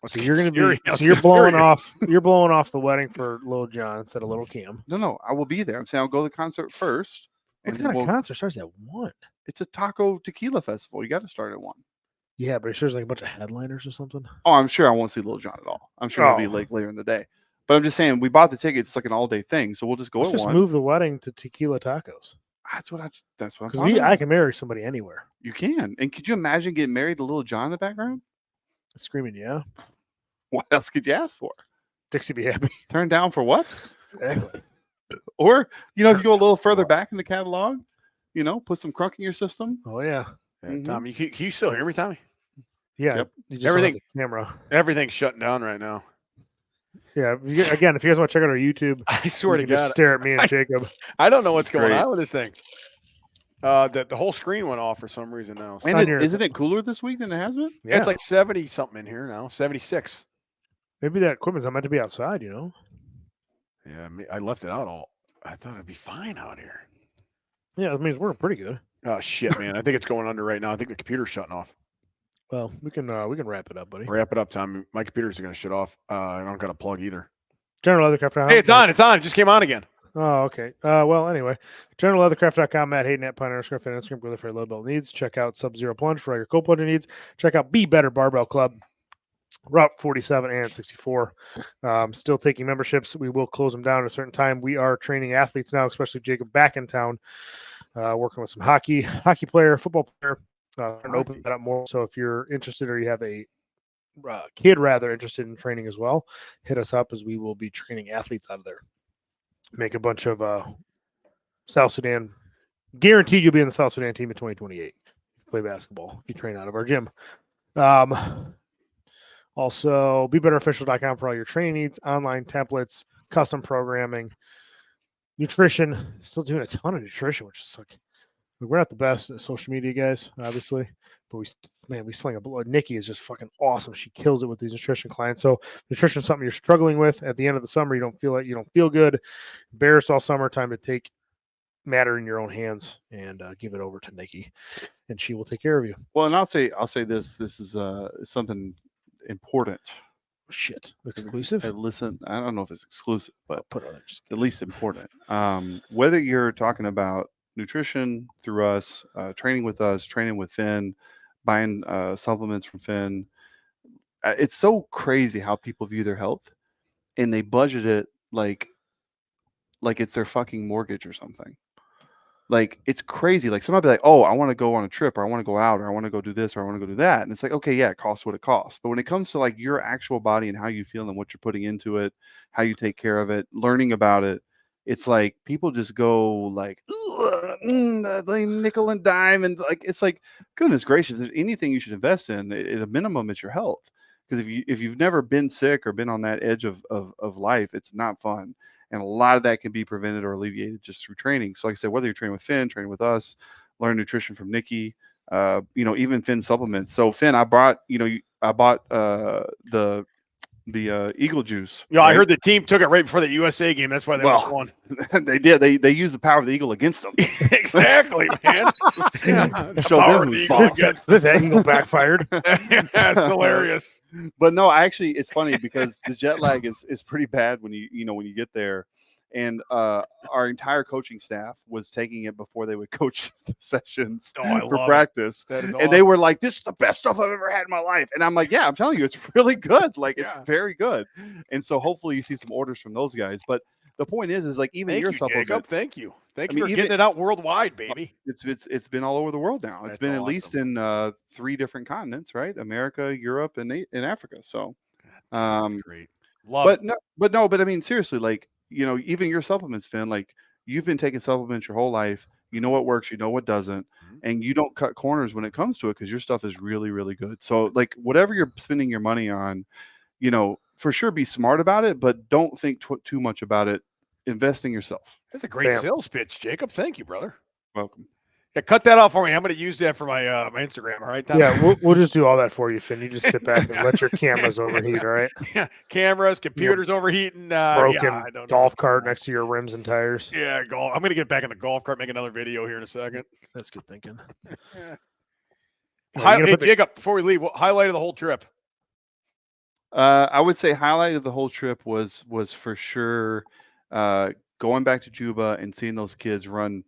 So you're gonna be. Serious. So you're blowing off. You're blowing off the wedding for Little John instead of Little Cam. No, I will be there. I'm saying I'll go to the concert first, What and kind then of concert starts at 1? it's a taco tequila festival. You got to start at 1. Yeah, but there's like a bunch of headliners or something. Oh, I'm sure I won't see Little John at all. I'm sure it'll be Oh. like later in the day. But I'm just saying we bought the tickets. It's like an all day thing, so we'll just go Let's at just 1. move the wedding to Tequila Tacos. That's what I'm Because talking about. I can marry somebody anywhere. You can. And could you imagine getting married to Little John in the background? Screaming, yeah. What else could you ask for? Dixie be happy. Turn down for what? Exactly. Or, if you go a little further back in the catalog, put some crunk in your system. Oh yeah. Yeah, Mhm. Tommy, can you still hear me, Tommy? Yeah. Yep. You just don't have Everything- the camera. Everything's shutting down right now. Yeah. Again, if you guys want to check out our YouTube, I swear you to can just God, stare at me and Jacob. I don't know what's It's going great. on with this thing. That the whole screen went off for some reason now. And on your- isn't it cooler this week than it has been? Yeah. It's like 70 something in here now. 76. Maybe that equipment's not meant to be outside. Yeah, I left it out all. I thought it'd be fine out here. Yeah, that means we're pretty good. Oh shit, man! I think it's going under right now. I think the computer's shutting off. Well, we can wrap it up, buddy. Wrap it up, Tommy. My computer's going to shut off. I don't got a plug either. General Leathercraft. Hey, it's on. It's on. It just came on again. Oh, okay. Well, anyway, GeneralLeathercraft.com, Matt Hayden at Pioneer Script and Instagram, Brother for low belt needs. Check out Sub-Zero Plunge for all your co-plunging needs. Check out Be Better Barbell Club, Route 47 and 64. Still taking memberships. We will close them down at a certain time. We are training athletes now, especially Jacob back in town, working with some hockey player, football player. Starting to open that up more. So if you're interested or you have a kid rather interested in training as well, hit us up as we will be training athletes out of there. Make a bunch of South Sudan. Guaranteed you'll be in the South Sudan team in 2028. Play basketball if you train out of our gym. Also, BeBetterOfficial.com for all your training needs, online templates, custom programming, nutrition. Still doing a ton of nutrition, which is like we're not the best at social media guys, obviously, but we sling a blood. Nikki is just fucking awesome. She kills it with these nutrition clients. So nutrition is something you're struggling with at the end of the summer. You don't feel good, embarrassed all summer. Time to take matter in your own hands and give it over to Nikki, and she will take care of you. Well, and I'll say this. This is something important. Shit, exclusive. Listen, I don't know if it's exclusive, but Put on it. at least important. Whether you're talking about nutrition through us, training with us, training with Finn, buying supplements from Finn, it's so crazy how people view their health, and they budget it like it's their fucking mortgage or something. Like, it's crazy. Like, somebody be like, oh, I want to go on a trip, or I want to go out, or I want to go do this, or I want to go do that. And it's like, okay, yeah, it costs what it costs. But when it comes to like your actual body and how you feel and what you're putting into it, how you take care of it, learning about it, it's like people just go like, the nickel and dime. And like, it's like, goodness gracious, if there's anything you should invest in, at a minimum, it's your health. Because if you've never been sick or been on that edge of life, it's not fun. And a lot of that can be prevented or alleviated just through training. So like I said, whether you're training with Finn, training with us, learn nutrition from Nikki, even Finn supplements. So Finn, I bought the Eagle Juice. Yeah, I right? heard the team took it right before the USA game. That's why they almost won. They did. They used the power of the eagle against them. Exactly, man. The Show power them of who's the boss. eagle. This angle backfired. That's hilarious. But no, it's funny because the jet lag is pretty bad when you get there. And our entire coaching staff was taking it before they would coach the sessions I for love it. practice. That is And they were like, this is the best stuff I've ever had in my life. And I'm like, yeah, I'm telling you, it's really good. Like, Yeah. it's very good. And so hopefully you see some orders from those guys. But the point is like, even Thank your you, supplements, Jacob. Thank you. Thank I you mean, for even- getting it out worldwide, baby. it's been all over the world now. It's That's been at least in 3 different continents, right? America, Europe, and Africa. So, That's great. Love it. but I mean, seriously, like, even your supplements, Finn, like, you've been taking supplements your whole life. You know what works, you know what doesn't, and you don't cut corners when it comes to it because your stuff is really, really good. So, like, whatever you're spending your money on, for sure be smart about it, but don't think too much about it. Invest in yourself. That's a great Bam. sales pitch, Jacob. Thank you, brother. Welcome. Yeah, cut that out for me. I'm going to use that for my my Instagram. All right, Tom? Yeah, we'll just do all that for you, Finn. You just sit back and let your cameras overheat, all right? Yeah, cameras, computers overheating. Broken Yeah, I don't know golf what's going cart on. next to your rims and tires. Yeah, golf. I'm going to get back in the golf cart, make another video here in a second. That's good thinking. Hey, Jacob, before we leave, what highlight of the whole trip? I would say highlight of the whole trip was for sure going back to Juba and seeing those kids run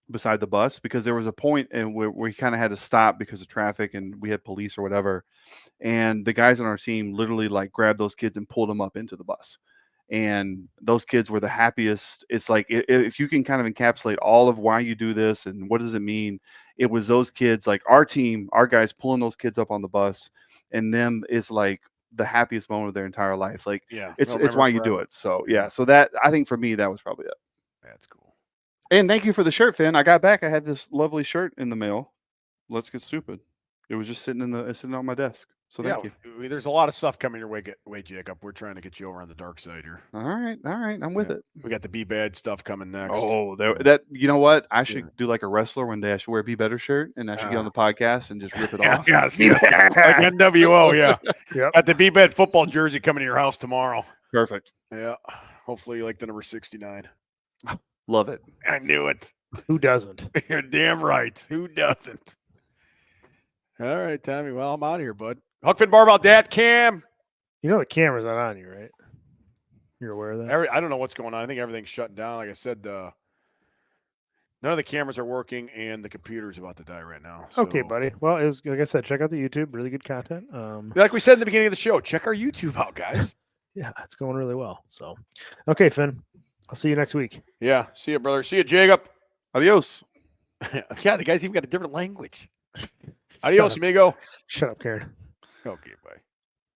beside the bus, because there was a point and where we kind of had to stop because of traffic and we had police or whatever, and the guys on our team literally like grabbed those kids and pulled them up into the bus, and those kids were the happiest. It's like if you can kind of encapsulate all of why you do this and what does it mean, it was those kids, like our team, our guys pulling those kids up on the bus, and them is like the happiest moment of their entire life. Like, Yeah, it's why you do it. So yeah, so that, I think for me, that was probably it. That's cool. And thank you for the shirt, Finn. I got back. I had this lovely shirt in the mail. Let's Get Stupid. It was just sitting on my desk. So thank you. There's a lot of stuff coming your way, Jacob. We're trying to get you over on the dark side here. All right. I'm with it. We got the Be Bad stuff coming next. Oh, that you know what? I should do like a wrestler one day. I should wear Be Better shirt and I should get on the podcast and just rip it off. Yes, like NWO. Yeah, Yep. Got the Be Bad football jersey coming to your house tomorrow. Perfect. Yeah, hopefully you like the number 69. Love it. I knew it. Who doesn't? You're damn right. Who doesn't? All right, Tommy. Well, I'm out of here, bud. Huckfin Barbell Dat Cam. You know the camera's not on you, right? You're aware of that? I don't know what's going on. I think everything's shut down. Like I said, none of the cameras are working, and the computer's about to die right now. Okay, So- buddy. Well, it was, like I said, check out the YouTube. Really good content. Like we said in the beginning of the show, check our YouTube out, guys. Yeah, it's going really well. So, okay, Finn. I'll see you next week. Yeah. See you, brother. See you, Jacob. Adios. Yeah, the guy's even got a different language. Adios, amigo. Shut up, Karen. Okay, bye.